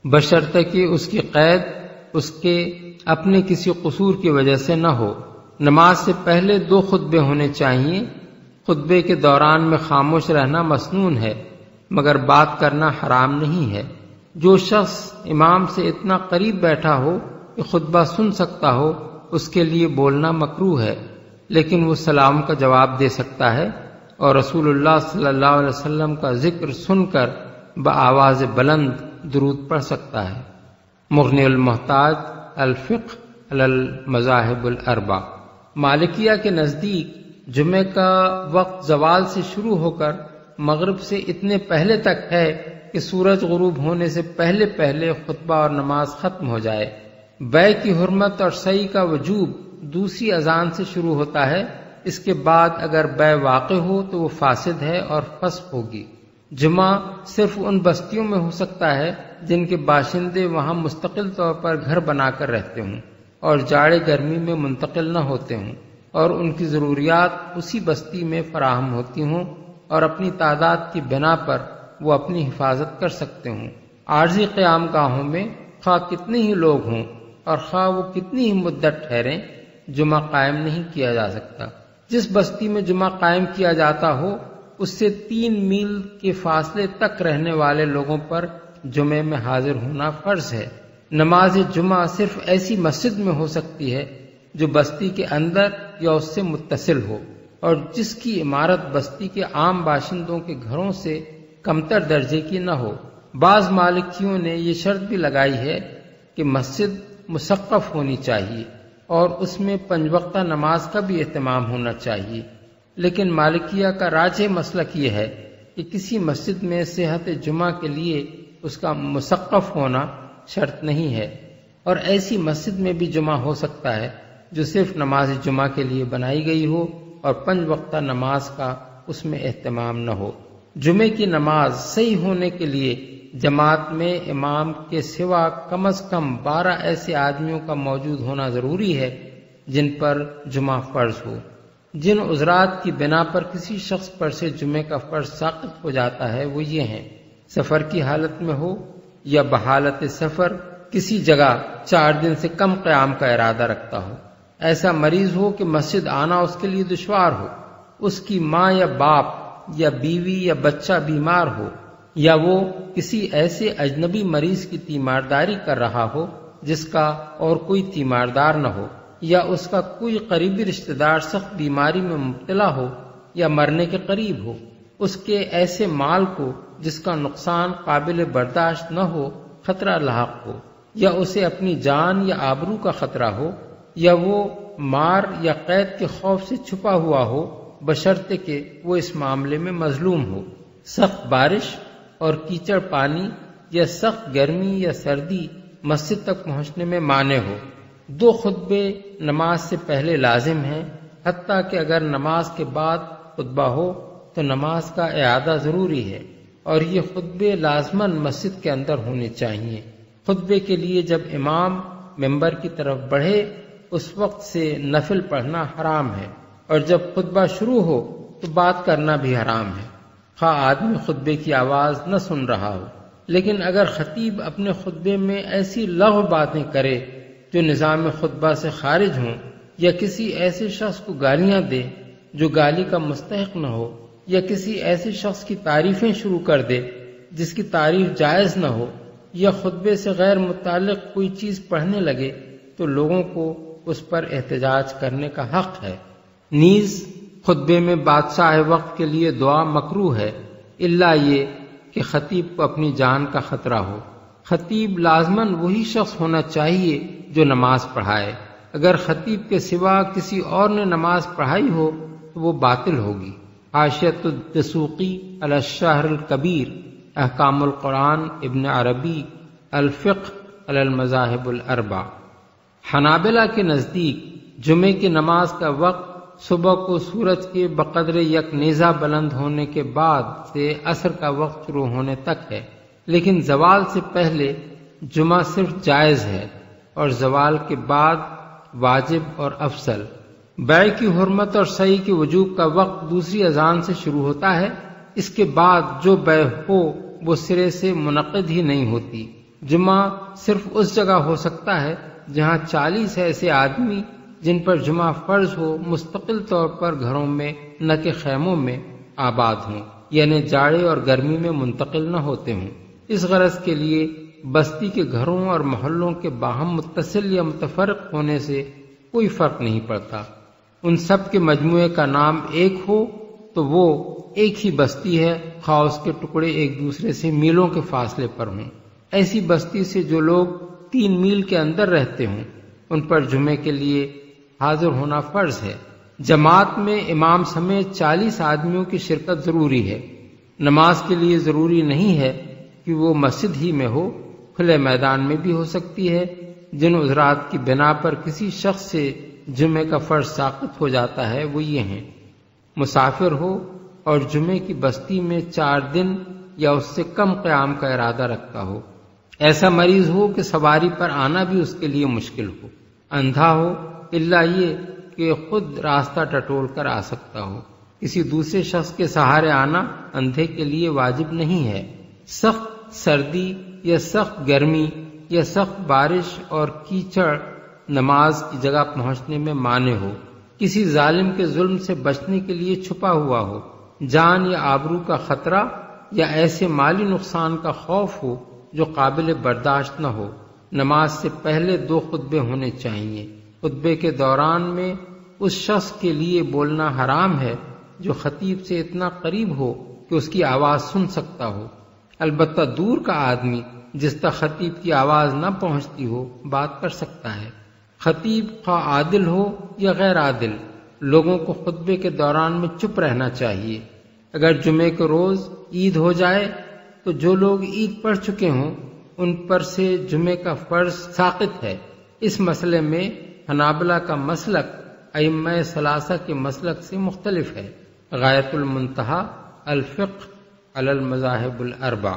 بشرطے کہ اس کی قید اس کے اپنے کسی قصور کی وجہ سے نہ ہو۔ نماز سے پہلے 2 خطبے ہونے چاہیے۔ خطبے کے دوران میں خاموش رہنا مسنون ہے مگر بات کرنا حرام نہیں ہے۔ جو شخص امام سے اتنا قریب بیٹھا ہو کہ خطبہ سن سکتا ہو اس کے لیے بولنا مکروہ ہے، لیکن وہ سلام کا جواب دے سکتا ہے اور رسول اللہ صلی اللہ علیہ وسلم کا ذکر سن کر بآواز بلند درود پڑھ سکتا ہے۔ مغنی المحتاج الفقہ علی المذاہب الاربع۔ مالکیہ کے نزدیک جمعے کا وقت زوال سے شروع ہو کر مغرب سے اتنے پہلے تک ہے کہ سورج غروب ہونے سے پہلے پہلے خطبہ اور نماز ختم ہو جائے۔ بیع کی حرمت اور سعی کا وجوب دوسری اذان سے شروع ہوتا ہے۔ اس کے بعد اگر بیع واقع ہو تو وہ فاسد ہے اور فسخ ہوگی۔ جمعہ صرف ان بستیوں میں ہو سکتا ہے جن کے باشندے وہاں مستقل طور پر گھر بنا کر رہتے ہوں اور جاڑے گرمی میں منتقل نہ ہوتے ہوں اور ان کی ضروریات اسی بستی میں فراہم ہوتی ہوں اور اپنی تعداد کی بنا پر وہ اپنی حفاظت کر سکتے ہوں۔ عارضی قیام گاہوں میں خواہ کتنے ہی لوگ ہوں اور خواہ وہ کتنی ہی مدت ٹھہریں، جمعہ قائم نہیں کیا جا سکتا۔ جس بستی میں جمعہ قائم کیا جاتا ہو اس سے 3 میل کے فاصلے تک رہنے والے لوگوں پر جمعے میں حاضر ہونا فرض ہے۔ نماز جمعہ صرف ایسی مسجد میں ہو سکتی ہے جو بستی کے اندر یا اس سے متصل ہو اور جس کی عمارت بستی کے عام باشندوں کے گھروں سے کمتر درجے کی نہ ہو۔ بعض مالکیوں نے یہ شرط بھی لگائی ہے کہ مسجد مسقف ہونی چاہیے اور اس میں 5 وقتہ نماز کا بھی اہتمام ہونا چاہیے، لیکن مالکیہ کا راجح مسلک یہ ہے کہ کسی مسجد میں صحت جمعہ کے لیے اس کا مسقف ہونا شرط نہیں ہے، اور ایسی مسجد میں بھی جمعہ ہو سکتا ہے جو صرف نماز جمعہ کے لیے بنائی گئی ہو اور 5 وقتہ نماز کا اس میں اہتمام نہ ہو۔ جمعے کی نماز صحیح ہونے کے لیے جماعت میں امام کے سوا کم از کم 12 ایسے آدمیوں کا موجود ہونا ضروری ہے جن پر جمعہ فرض ہو۔ جن عذرات کی بنا پر کسی شخص پر سے جمعے کا فرض ساقط ہو جاتا ہے وہ یہ ہیں: سفر کی حالت میں ہو یا بحالت سفر کسی جگہ 4 دن سے کم قیام کا ارادہ رکھتا ہو، ایسا مریض ہو کہ مسجد آنا اس کے لیے دشوار ہو، اس کی ماں یا باپ یا بیوی یا بچہ بیمار ہو، یا وہ کسی ایسے اجنبی مریض کی تیمارداری کر رہا ہو جس کا اور کوئی تیماردار نہ ہو، یا اس کا کوئی قریبی رشتہ دار سخت بیماری میں مبتلا ہو یا مرنے کے قریب ہو، اس کے ایسے مال کو جس کا نقصان قابل برداشت نہ ہو خطرہ لاحق ہو، یا اسے اپنی جان یا آبرو کا خطرہ ہو، یا وہ مار یا قید کے خوف سے چھپا ہوا ہو بشرطے کہ وہ اس معاملے میں مظلوم ہو، سخت بارش اور کیچڑ پانی یا سخت گرمی یا سردی مسجد تک پہنچنے میں مانع ہو۔ 2 خطبے نماز سے پہلے لازم ہیں، حتیٰ کہ اگر نماز کے بعد خطبہ ہو تو نماز کا اعادہ ضروری ہے، اور یہ خطبے لازماً مسجد کے اندر ہونے چاہیے۔ خطبے کے لیے جب امام ممبر کی طرف بڑھے اس وقت سے نفل پڑھنا حرام ہے، اور جب خطبہ شروع ہو تو بات کرنا بھی حرام ہے، خواہ آدمی خطبے کی آواز نہ سن رہا ہو، لیکن اگر خطیب اپنے خطبے میں ایسی لغو باتیں کرے جو نظام خطبہ سے خارج ہوں، یا کسی ایسے شخص کو گالیاں دے جو گالی کا مستحق نہ ہو، یا کسی ایسے شخص کی تعریفیں شروع کر دے جس کی تعریف جائز نہ ہو، یا خطبے سے غیر متعلق کوئی چیز پڑھنے لگے تو لوگوں کو اس پر احتجاج کرنے کا حق ہے۔ نیز خطبے میں بادشاہ وقت کے لیے دعا مکروہ ہے، الا یہ کہ خطیب کو اپنی جان کا خطرہ ہو۔ خطیب لازماً وہی شخص ہونا چاہیے جو نماز پڑھائے۔ اگر خطیب کے سوا کسی اور نے نماز پڑھائی ہو تو وہ باطل ہوگی۔ حاشیۃ الدسوقی علی الشہر الکبیر، احکام القرآن ابن عربی، الفقہ علی المذاہب الاربع۔ حنابلہ کے نزدیک جمعے کی نماز کا وقت صبح کو سورج کے بقدر یک نیزہ بلند ہونے کے بعد سے عصر کا وقت شروع ہونے تک ہے، لیکن زوال سے پہلے جمعہ صرف جائز ہے اور زوال کے بعد واجب اور افضل۔ بیع کی حرمت اور سعی کے وجوب کا وقت دوسری اذان سے شروع ہوتا ہے، اس کے بعد جو بیع ہو وہ سرے سے منعقد ہی نہیں ہوتی۔ جمعہ صرف اس جگہ ہو سکتا ہے جہاں 40 ایسے آدمی جن پر جمعہ فرض ہو مستقل طور پر گھروں میں نہ کہ خیموں میں آباد ہوں، یعنی جاڑے اور گرمی میں منتقل نہ ہوتے ہوں۔ اس غرض کے لیے بستی کے گھروں اور محلوں کے باہم متصل یا متفرق ہونے سے کوئی فرق نہیں پڑتا۔ ان سب کے مجموعے کا نام ایک ہو تو وہ ایک ہی بستی ہے، خواہ اس کے ٹکڑے ایک دوسرے سے میلوں کے فاصلے پر ہوں۔ ایسی بستی سے جو لوگ 3 میل کے اندر رہتے ہوں ان پر جمعے کے لیے حاضر ہونا فرض ہے۔ جماعت میں امام سمیت 40 آدمیوں کی شرکت ضروری ہے۔ نماز کے لیے ضروری نہیں ہے کہ وہ مسجد ہی میں ہو، کھلے میدان میں بھی ہو سکتی ہے۔ جن عذرات کی بنا پر کسی شخص سے جمعے کا فرض ساقط ہو جاتا ہے وہ یہ ہیں: مسافر ہو اور جمعے کی بستی میں 4 دن یا اس سے کم قیام کا ارادہ رکھتا ہو، ایسا مریض ہو کہ سواری پر آنا بھی اس کے لیے مشکل ہو، اندھا ہو الا یہ کہ خود راستہ ٹٹول کر آ سکتا ہو۔ کسی دوسرے شخص کے سہارے آنا اندھے کے لیے واجب نہیں ہے۔ سخت سردی یا سخت گرمی یا سخت بارش اور کیچڑ نماز کی جگہ پہنچنے میں مانع ہو، کسی ظالم کے ظلم سے بچنے کے لیے چھپا ہوا ہو، جان یا آبرو کا خطرہ یا ایسے مالی نقصان کا خوف ہو جو قابل برداشت نہ ہو۔ نماز سے پہلے 2 خطبے ہونے چاہیے۔ خطبے کے دوران میں اس شخص کے لیے بولنا حرام ہے جو خطیب سے اتنا قریب ہو کہ اس کی آواز سن سکتا ہو۔ البتہ دور کا آدمی جس تک خطیب کی آواز نہ پہنچتی ہو بات کر سکتا ہے۔ خطیب خواہ عادل ہو یا غیر عادل، لوگوں کو خطبے کے دوران میں چپ رہنا چاہیے۔ اگر جمعے کے روز عید ہو جائے تو جو لوگ عید پڑھ چکے ہوں ان پر سے جمعے کا فرض ساقط ہے۔ اس مسئلے میں حنابلہ کا مسلک ائمہ ثلاثہ کے مسلک سے مختلف ہے۔ غایۃ المنتہی الفقہ علی المذاہب الاربع۔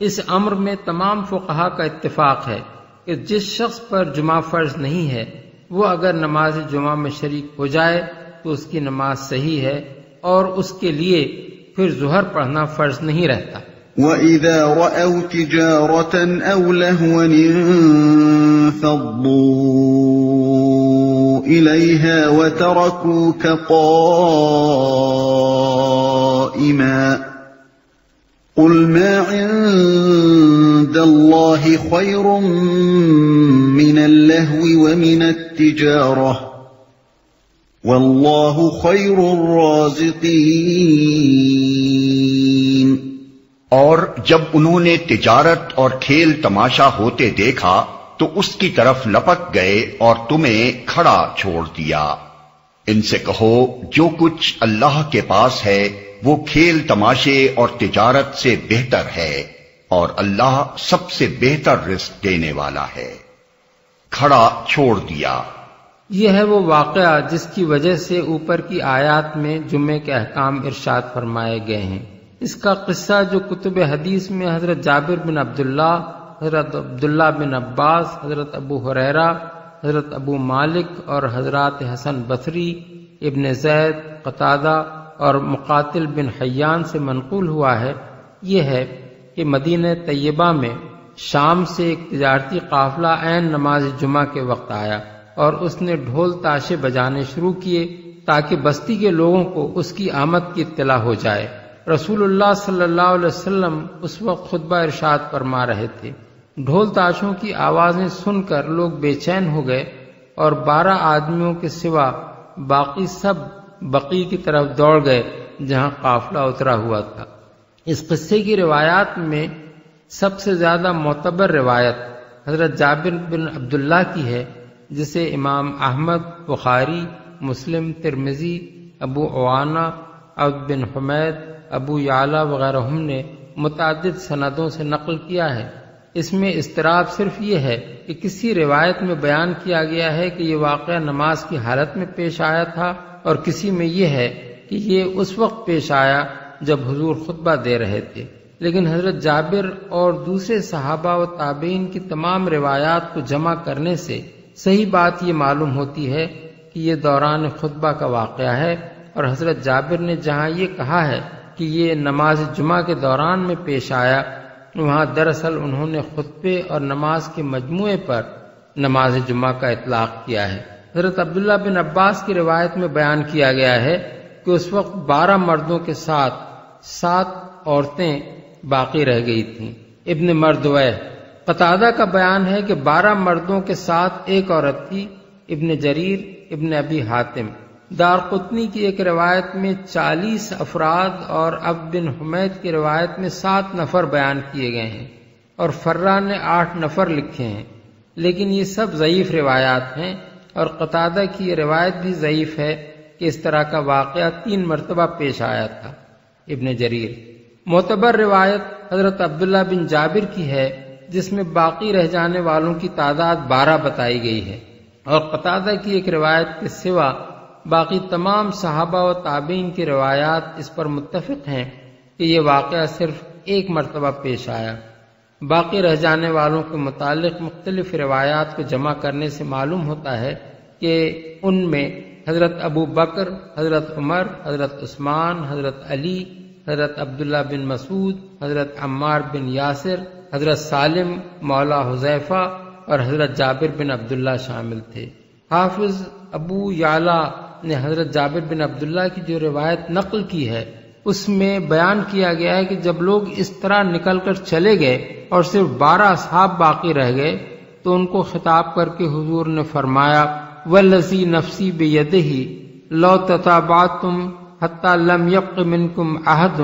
اس امر میں تمام فقہا کا اتفاق ہے کہ جس شخص پر جمعہ فرض نہیں ہے وہ اگر نماز جمعہ میں شریک ہو جائے تو اس کی نماز صحیح ہے اور اس کے لیے پھر ظہر پڑھنا فرض نہیں رہتا۔ وَإِذَا رَأَوْا تِجَارَةً أَوْ لَهْوًا انفَضُّوا إِلَيْهَا وَتَرَكُوكَ قَائِمًا قُلْ مَا عِندَ اللَّهِ خَيْرٌ مِّنَ اللَّهْوِ وَمِنَ التِّجَارَةِ وَاللَّهُ خَيْرُ الرَّازِقِينَ۔ اور جب انہوں نے تجارت اور کھیل تماشا ہوتے دیکھا تو اس کی طرف لپک گئے اور تمہیں کھڑا چھوڑ دیا۔ ان سے کہو جو کچھ اللہ کے پاس ہے وہ کھیل تماشے اور تجارت سے بہتر ہے، اور اللہ سب سے بہتر رزق دینے والا ہے۔ کھڑا چھوڑ دیا، یہ ہے وہ واقعہ جس کی وجہ سے اوپر کی آیات میں جمعے کے احکام ارشاد فرمائے گئے ہیں۔ اس کا قصہ جو کتب حدیث میں حضرت جابر بن عبداللہ، حضرت عبداللہ بن عباس، حضرت ابو ہریرہ، حضرت ابو مالک اور حضرات حسن بصری، ابن زید، قتادہ اور مقاتل بن حیان سے منقول ہوا ہے، یہ ہے کہ مدینہ طیبہ میں شام سے ایک تجارتی قافلہ عین نماز جمعہ کے وقت آیا اور اس نے ڈھول تاشے بجانے شروع کیے تاکہ بستی کے لوگوں کو اس کی آمد کی اطلاع ہو جائے۔ رسول اللہ صلی اللہ علیہ وسلم اس وقت خطبہ ارشاد فرما رہے تھے۔ ڈھول تاشوں کی آوازیں سن کر لوگ بے چین ہو گئے اور 12 آدمیوں کے سوا باقی سب بقیع کی طرف دوڑ گئے جہاں قافلہ اترا ہوا تھا۔ اس قصے کی روایات میں سب سے زیادہ معتبر روایت حضرت جابر بن عبداللہ کی ہے، جسے امام احمد، بخاری، مسلم، ترمذی، ابو عوانہ، عبد بن حمید، ابو یعلا وغیرہ نے متعدد سندوں سے نقل کیا ہے۔ اس میں اضطراب صرف یہ ہے کہ کسی روایت میں بیان کیا گیا ہے کہ یہ واقعہ نماز کی حالت میں پیش آیا تھا اور کسی میں یہ ہے کہ یہ اس وقت پیش آیا جب حضور خطبہ دے رہے تھے، لیکن حضرت جابر اور دوسرے صحابہ و تابعین کی تمام روایات کو جمع کرنے سے صحیح بات یہ معلوم ہوتی ہے کہ یہ دوران خطبہ کا واقعہ ہے، اور حضرت جابر نے جہاں یہ کہا ہے کہ یہ نماز جمعہ کے دوران میں پیش آیا، وہاں دراصل انہوں نے خطبے اور نماز کے مجموعے پر نماز جمعہ کا اطلاق کیا ہے۔ حضرت عبداللہ بن عباس کی روایت میں بیان کیا گیا ہے کہ اس وقت 12 مردوں کے ساتھ 7 عورتیں باقی رہ گئی تھیں۔ ابن مردویہ قتادہ کا بیان ہے کہ 12 مردوں کے ساتھ ایک عورت تھی۔ ابن جریر، ابن ابی حاتم، دارقطنی کی ایک روایت میں 40 افراد اور عبد بن حمید کی روایت میں 7 نفر بیان کیے گئے ہیں، اور فرا نے 8 نفر لکھے ہیں، لیکن یہ سب ضعیف روایات ہیں، اور قتادہ کی یہ روایت بھی ضعیف ہے کہ اس طرح کا واقعہ 3 مرتبہ پیش آیا تھا۔ ابن جریر معتبر روایت حضرت عبداللہ بن جابر کی ہے، جس میں باقی رہ جانے والوں کی تعداد 12 بتائی گئی ہے، اور قتادہ کی ایک روایت کے سوا باقی تمام صحابہ و تابعین کی روایات اس پر متفق ہیں کہ یہ واقعہ صرف ایک مرتبہ پیش آیا۔ باقی رہ جانے والوں کے متعلق مختلف روایات کو جمع کرنے سے معلوم ہوتا ہے کہ ان میں حضرت ابو بکر، حضرت عمر، حضرت عثمان، حضرت علی، حضرت عبداللہ بن مسعود، حضرت عمار بن یاسر، حضرت سالم مولا حذیفہ اور حضرت جابر بن عبداللہ شامل تھے۔ حافظ ابو یعلا نے حضرت جابر بن عبداللہ کی جو روایت نقل کی ہے اس میں بیان کیا گیا ہے کہ جب لوگ اس طرح نکل کر چلے گئے اور صرف 12 اصحاب باقی رہ گئے تو ان کو خطاب کر کے حضور نے فرمایا، وَالَّذِي نَفْسِي بِيَدِهِ لَوْ تَتَابَعْتُمْ حَتَّى لَمْ يَبْقِ مِنْكُمْ أَحَدٌ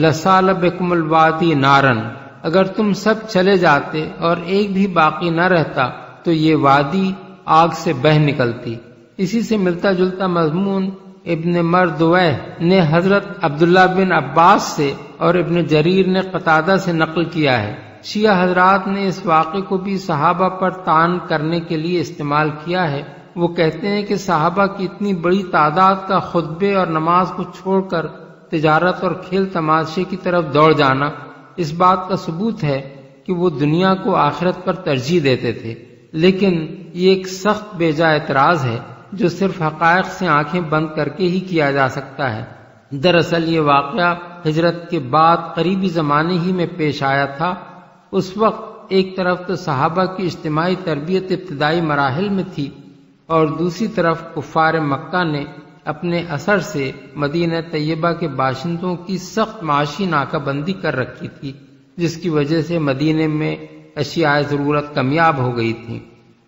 لَسَالَ بِكُمُ الْوَادِي نَارًا، اگر تم سب چلے جاتے اور ایک بھی باقی نہ رہتا تو یہ وادی آگ سے بہہ نکلتی۔ اسی سے ملتا جلتا مضمون ابن مردویہ نے حضرت عبداللہ بن عباس سے اور ابن جریر نے قتادہ سے نقل کیا ہے۔ شیعہ حضرات نے اس واقعے کو بھی صحابہ پر طعن کرنے کے لیے استعمال کیا ہے۔ وہ کہتے ہیں کہ صحابہ کی اتنی بڑی تعداد کا خطبے اور نماز کو چھوڑ کر تجارت اور کھیل تماشے کی طرف دوڑ جانا اس بات کا ثبوت ہے کہ وہ دنیا کو آخرت پر ترجیح دیتے تھے، لیکن یہ ایک سخت بیجا اعتراض ہے جو صرف حقائق سے آنکھیں بند کر کے ہی کیا جا سکتا ہے۔ دراصل یہ واقعہ ہجرت کے بعد قریبی زمانے ہی میں پیش آیا تھا۔ اس وقت ایک طرف تو صحابہ کی اجتماعی تربیت ابتدائی مراحل میں تھی، اور دوسری طرف کفار مکہ نے اپنے اثر سے مدینہ طیبہ کے باشندوں کی سخت معاشی ناکہ بندی کر رکھی تھی، جس کی وجہ سے مدینے میں اشیاء ضرورت کمیاب ہو گئی تھیں۔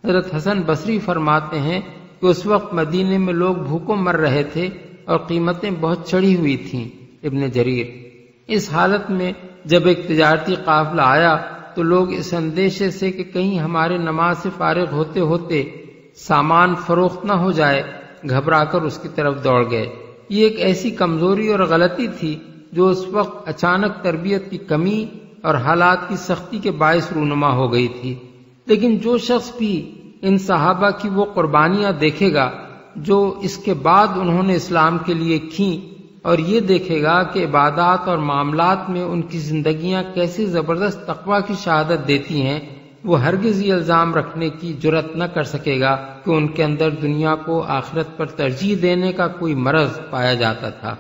حضرت حسن بصری فرماتے ہیں کہ اس وقت مدینے میں لوگ بھوکوں مر رہے تھے اور قیمتیں بہت چڑھی ہوئی تھیں۔ ابن جریر اس حالت میں جب ایک تجارتی قافلہ آیا تو لوگ اس اندیشے سے کہ کہیں ہمارے نماز سے فارغ ہوتے ہوتے سامان فروخت نہ ہو جائے گھبرا کر اس کی طرف دوڑ گئے۔ یہ ایک ایسی کمزوری اور غلطی تھی جو اس وقت اچانک تربیت کی کمی اور حالات کی سختی کے باعث رونما ہو گئی تھی۔ لیکن جو شخص بھی ان صحابہ کی وہ قربانیاں دیکھے گا جو اس کے بعد انہوں نے اسلام کے لیے کیں، اور یہ دیکھے گا کہ عبادات اور معاملات میں ان کی زندگیاں کیسے زبردست تقویٰ کی شہادت دیتی ہیں، وہ ہرگز یہ الزام رکھنے کی جرأت نہ کر سکے گا کہ ان کے اندر دنیا کو آخرت پر ترجیح دینے کا کوئی مرض پایا جاتا تھا،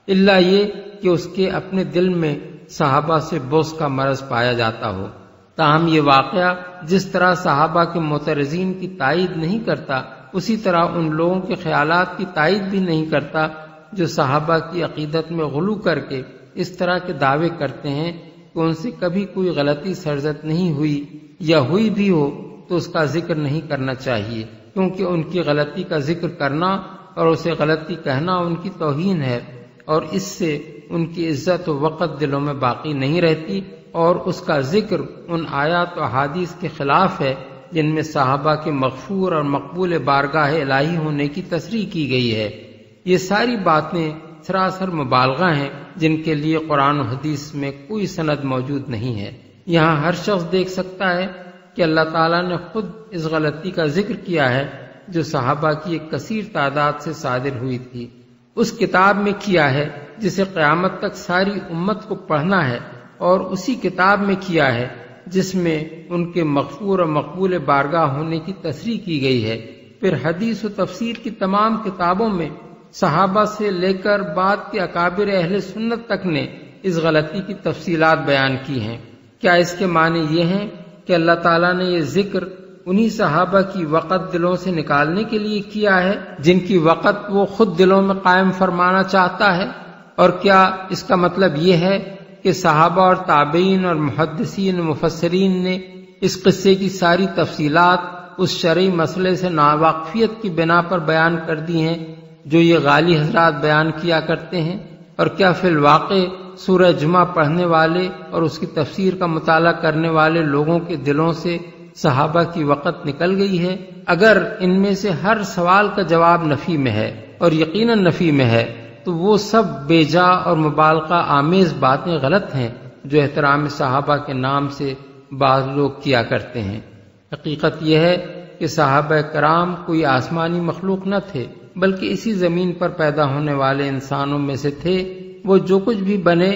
الا یہ کہ اس کے اپنے دل میں صحابہ سے بغض کا مرض پایا جاتا ہو۔ تاہم یہ واقعہ جس طرح صحابہ کے معترضین کی تائید نہیں کرتا، اسی طرح ان لوگوں کے خیالات کی تائید بھی نہیں کرتا جو صحابہ کی عقیدت میں غلو کر کے اس طرح کے دعوے کرتے ہیں کہ ان سے کبھی کوئی غلطی سرزد نہیں ہوئی، یا ہوئی بھی ہو تو اس کا ذکر نہیں کرنا چاہیے، کیونکہ ان کی غلطی کا ذکر کرنا اور اسے غلطی کہنا ان کی توہین ہے، اور اس سے ان کی عزت و وقت دلوں میں باقی نہیں رہتی، اور اس کا ذکر ان آیات و احادیث کے خلاف ہے جن میں صحابہ کے مغفور اور مقبول بارگاہ الہی ہونے کی تصریح کی گئی ہے۔ یہ ساری باتیں سراسر مبالغہ ہیں جن کے لیے قرآن و حدیث میں کوئی سند موجود نہیں ہے۔ یہاں ہر شخص دیکھ سکتا ہے کہ اللہ تعالیٰ نے خود اس غلطی کا ذکر کیا ہے جو صحابہ کی ایک کثیر تعداد سے صادر ہوئی تھی، اس کتاب میں کیا ہے جسے قیامت تک ساری امت کو پڑھنا ہے، اور اسی کتاب میں کیا ہے جس میں ان کے مغفور اور مقبول بارگاہ ہونے کی تصریح کی گئی ہے۔ پھر حدیث و تفسیر کی تمام کتابوں میں صحابہ سے لے کر بعد کے اکابر اہل سنت تک نے اس غلطی کی تفصیلات بیان کی ہیں۔ کیا اس کے معنی یہ ہیں کہ اللہ تعالیٰ نے یہ ذکر انہی صحابہ کی وقت دلوں سے نکالنے کے لیے کیا ہے جن کی وقت وہ خود دلوں میں قائم فرمانا چاہتا ہے؟ اور کیا اس کا مطلب یہ ہے کہ صحابہ اور تابعین اور محدثین و مفسرین نے اس قصے کی ساری تفصیلات اس شرعی مسئلے سے ناواقفیت کی بنا پر بیان کر دی ہیں جو یہ غالی حضرات بیان کیا کرتے ہیں؟ اور کیا فی الواقع سورہ جمعہ پڑھنے والے اور اس کی تفسیر کا مطالعہ کرنے والے لوگوں کے دلوں سے صحابہ کی وقت نکل گئی ہے؟ اگر ان میں سے ہر سوال کا جواب نفی میں ہے، اور یقیناً نفی میں ہے، تو وہ سب بے جا اور مبالغہ آمیز باتیں غلط ہیں جو احترام صحابہ کے نام سے بعض لوگ کیا کرتے ہیں۔ حقیقت یہ ہے کہ صحابہ کرام کوئی آسمانی مخلوق نہ تھے، بلکہ اسی زمین پر پیدا ہونے والے انسانوں میں سے تھے۔ وہ جو کچھ بھی بنے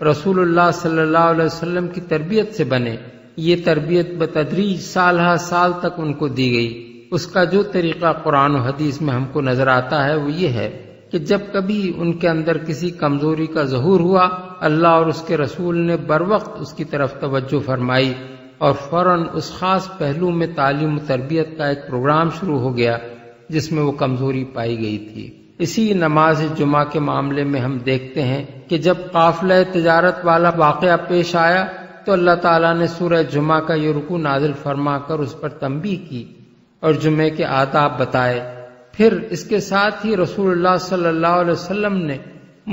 رسول اللہ صلی اللہ علیہ وسلم کی تربیت سے بنے۔ یہ تربیت بتدریج سال ہر سال تک ان کو دی گئی۔ اس کا جو طریقہ قرآن و حدیث میں ہم کو نظر آتا ہے وہ یہ ہے کہ جب کبھی ان کے اندر کسی کمزوری کا ظہور ہوا، اللہ اور اس کے رسول نے بروقت اس کی طرف توجہ فرمائی، اور فوراً اس خاص پہلو میں تعلیم و تربیت کا ایک پروگرام شروع ہو گیا جس میں وہ کمزوری پائی گئی تھی۔ اسی نماز جمعہ کے معاملے میں ہم دیکھتے ہیں کہ جب قافلہ تجارت والا واقعہ پیش آیا تو اللہ تعالیٰ نے سورہ جمعہ کا یہ رکوع نازل فرما کر اس پر تنبیہ کی اور جمعے کے آداب بتائے۔ پھر اس کے ساتھ ہی رسول اللہ صلی اللہ علیہ وسلم نے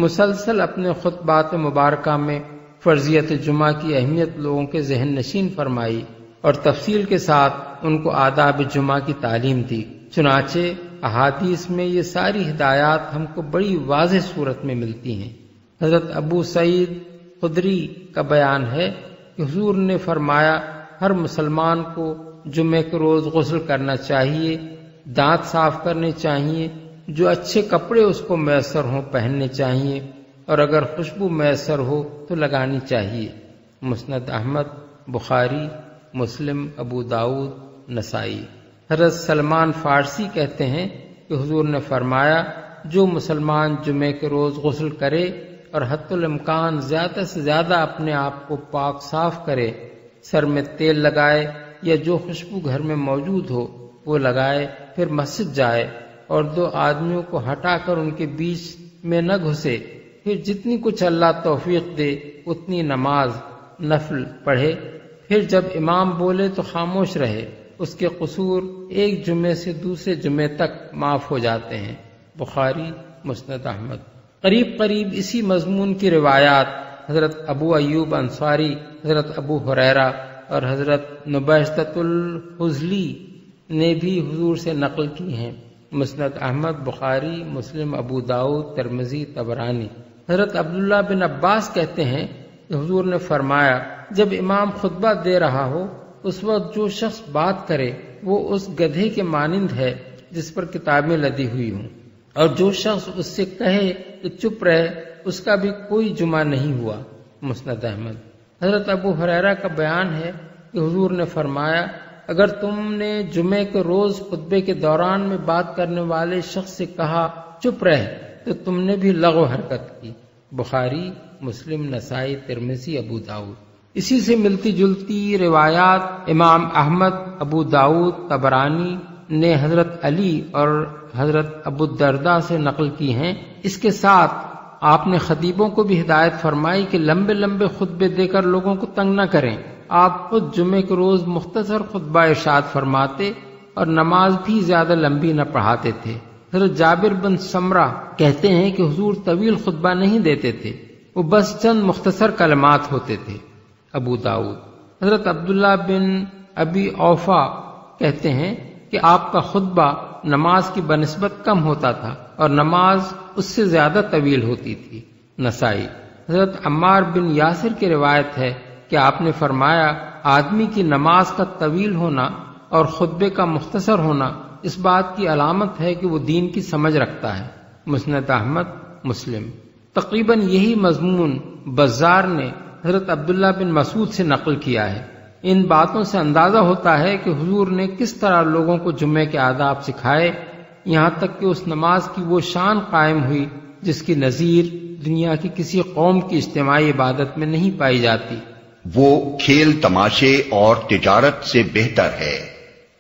مسلسل اپنے خطبات مبارکہ میں فرضیت جمعہ کی اہمیت لوگوں کے ذہن نشین فرمائی اور تفصیل کے ساتھ ان کو آداب جمعہ کی تعلیم دی۔ چنانچہ احادیث میں یہ ساری ہدایات ہم کو بڑی واضح صورت میں ملتی ہیں۔ حضرت ابو سعید خدری کا بیان ہے کہ حضور نے فرمایا، ہر مسلمان کو جمعے کے روز غسل کرنا چاہیے، دانت صاف کرنے چاہیے، جو اچھے کپڑے اس کو میسر ہوں پہننے چاہیے، اور اگر خوشبو میسر ہو تو لگانی چاہیے۔ مسند احمد، بخاری، مسلم، ابو داؤد، نسائی۔ حضرت سلمان فارسی کہتے ہیں کہ حضور نے فرمایا، جو مسلمان جمعے کے روز غسل کرے اور حتی الامکان زیادہ سے زیادہ اپنے آپ کو پاک صاف کرے، سر میں تیل لگائے یا جو خوشبو گھر میں موجود ہو وہ لگائے، پھر مسجد جائے اور دو آدمیوں کو ہٹا کر ان کے بیچ میں نہ گھسے، پھر جتنی کچھ اللہ توفیق دے اتنی نماز نفل پڑھے، پھر جب امام بولے تو خاموش رہے، اس کے قصور ایک جمعے سے دوسرے جمعے تک معاف ہو جاتے ہیں۔ بخاری، مسند احمد۔ قریب قریب اسی مضمون کی روایات حضرت ابو ایوب انصاری، حضرت ابو ہریرہ اور حضرت نبیشۃ الحزلی نے بھی حضور سے نقل کی ہیں۔ مسند احمد، بخاری، مسلم، ابو داؤد، ترمذی، طبرانی۔ حضرت عبداللہ بن عباس کہتے ہیں کہ حضور نے فرمایا، جب امام خطبہ دے رہا ہو اس وقت جو شخص بات کرے وہ اس گدھے کے مانند ہے جس پر کتابیں لدی ہوئی ہوں، اور جو شخص اس سے کہے کہ چپ رہے اس کا بھی کوئی جمعہ نہیں ہوا۔ مسند احمد۔ حضرت ابو ہریرہ کا بیان ہے کہ حضور نے فرمایا، اگر تم نے جمعے کے روز خطبے کے دوران میں بات کرنے والے شخص سے کہا چپ رہ تو تم نے بھی لغو حرکت کی۔ بخاری، مسلم، نسائی، ترمذی، ابو داؤد۔ اسی سے ملتی جلتی روایات امام احمد، ابو داؤد، طبرانی نے حضرت علی اور حضرت ابو الدرداء سے نقل کی ہیں۔ اس کے ساتھ آپ نے خطیبوں کو بھی ہدایت فرمائی کہ لمبے لمبے خطبے دے کر لوگوں کو تنگ نہ کریں۔ آپ خود جمعے کے روز مختصر خطبہ ارشاد فرماتے اور نماز بھی زیادہ لمبی نہ پڑھاتے تھے۔ حضرت جابر بن سمرہ کہتے ہیں کہ حضور طویل خطبہ نہیں دیتے تھے، وہ بس چند مختصر کلمات ہوتے تھے۔ ابو داؤد۔ حضرت عبداللہ بن ابی اوفا کہتے ہیں کہ آپ کا خطبہ نماز کی بنسبت کم ہوتا تھا اور نماز اس سے زیادہ طویل ہوتی تھی۔ نسائی۔ حضرت عمار بن یاسر کی روایت ہے کہ آپ نے فرمایا آدمی کی نماز کا طویل ہونا اور خطبے کا مختصر ہونا اس بات کی علامت ہے کہ وہ دین کی سمجھ رکھتا ہے۔ مسند احمد، مسلم۔ تقریباً یہی مضمون بزار نے حضرت عبداللہ بن مسعود سے نقل کیا ہے۔ ان باتوں سے اندازہ ہوتا ہے کہ حضور نے کس طرح لوگوں کو جمعے کے آداب سکھائے، یہاں تک کہ اس نماز کی وہ شان قائم ہوئی جس کی نظیر دنیا کی کسی قوم کی اجتماعی عبادت میں نہیں پائی جاتی۔ وہ کھیل تماشے اور تجارت سے بہتر ہے۔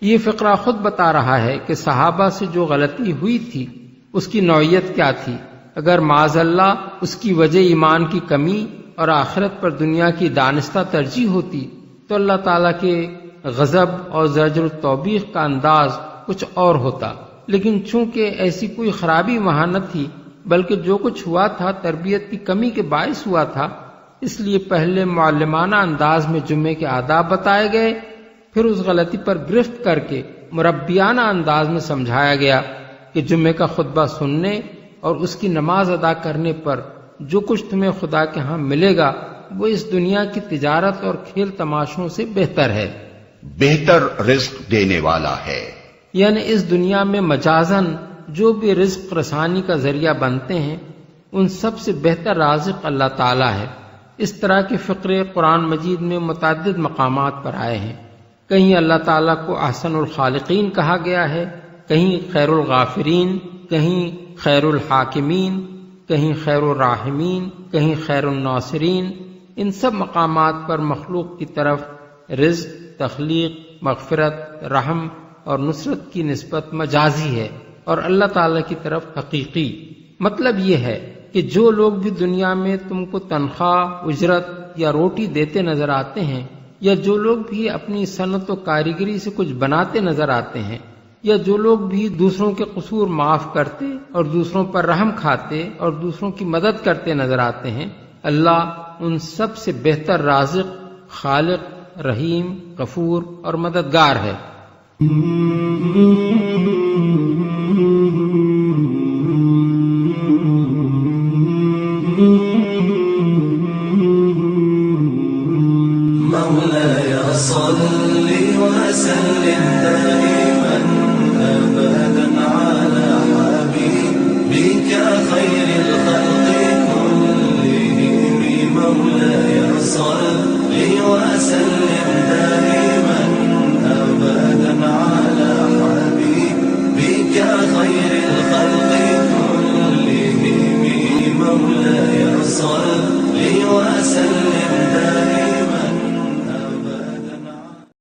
یہ فقرہ خود بتا رہا ہے کہ صحابہ سے جو غلطی ہوئی تھی اس کی نوعیت کیا تھی۔ اگر معاذ اللہ اس کی وجہ ایمان کی کمی اور آخرت پر دنیا کی دانستہ ترجیح ہوتی تو اللہ تعالیٰ کے غضب اور زجر التوبیخ کا انداز کچھ اور ہوتا، لیکن چونکہ ایسی کوئی خرابی وہاں نہ تھی بلکہ جو کچھ ہوا تھا تربیت کی کمی کے باعث ہوا تھا، اس لیے پہلے معلمانہ انداز میں جمعے کے آداب بتائے گئے، پھر اس غلطی پر گرفت کر کے مربیانہ انداز میں سمجھایا گیا کہ جمعے کا خطبہ سننے اور اس کی نماز ادا کرنے پر جو کچھ تمہیں خدا کے ہاں ملے گا وہ اس دنیا کی تجارت اور کھیل تماشوں سے بہتر ہے، بہتر رزق دینے والا ہے۔ یعنی اس دنیا میں مجازن جو بھی رزق رسانی کا ذریعہ بنتے ہیں ان سب سے بہتر رازق اللہ تعالیٰ ہے۔ اس طرح کے فقرے قرآن مجید میں متعدد مقامات پر آئے ہیں۔ کہیں اللہ تعالیٰ کو احسن الخالقین کہا گیا ہے، کہیں خیر الغافرین، کہیں خیر الحاکمین، کہیں خیر الراحمین، کہیں خیر الناصرین۔ ان سب مقامات پر مخلوق کی طرف رزق، تخلیق، مغفرت، رحم اور نصرت کی نسبت مجازی ہے اور اللہ تعالیٰ کی طرف حقیقی۔ مطلب یہ ہے کہ جو لوگ بھی دنیا میں تم کو تنخواہ، اجرت یا روٹی دیتے نظر آتے ہیں، یا جو لوگ بھی اپنی صنعت و کاریگری سے کچھ بناتے نظر آتے ہیں، یا جو لوگ بھی دوسروں کے قصور معاف کرتے اور دوسروں پر رحم کھاتے اور دوسروں کی مدد کرتے نظر آتے ہیں، اللہ ان سب سے بہتر رازق، خالق، رحیم، غفور اور مددگار ہے۔ مولاي صل وسلم دائما أبدا على حبيبك خير الخلق كلهم. مولاي صل وسلم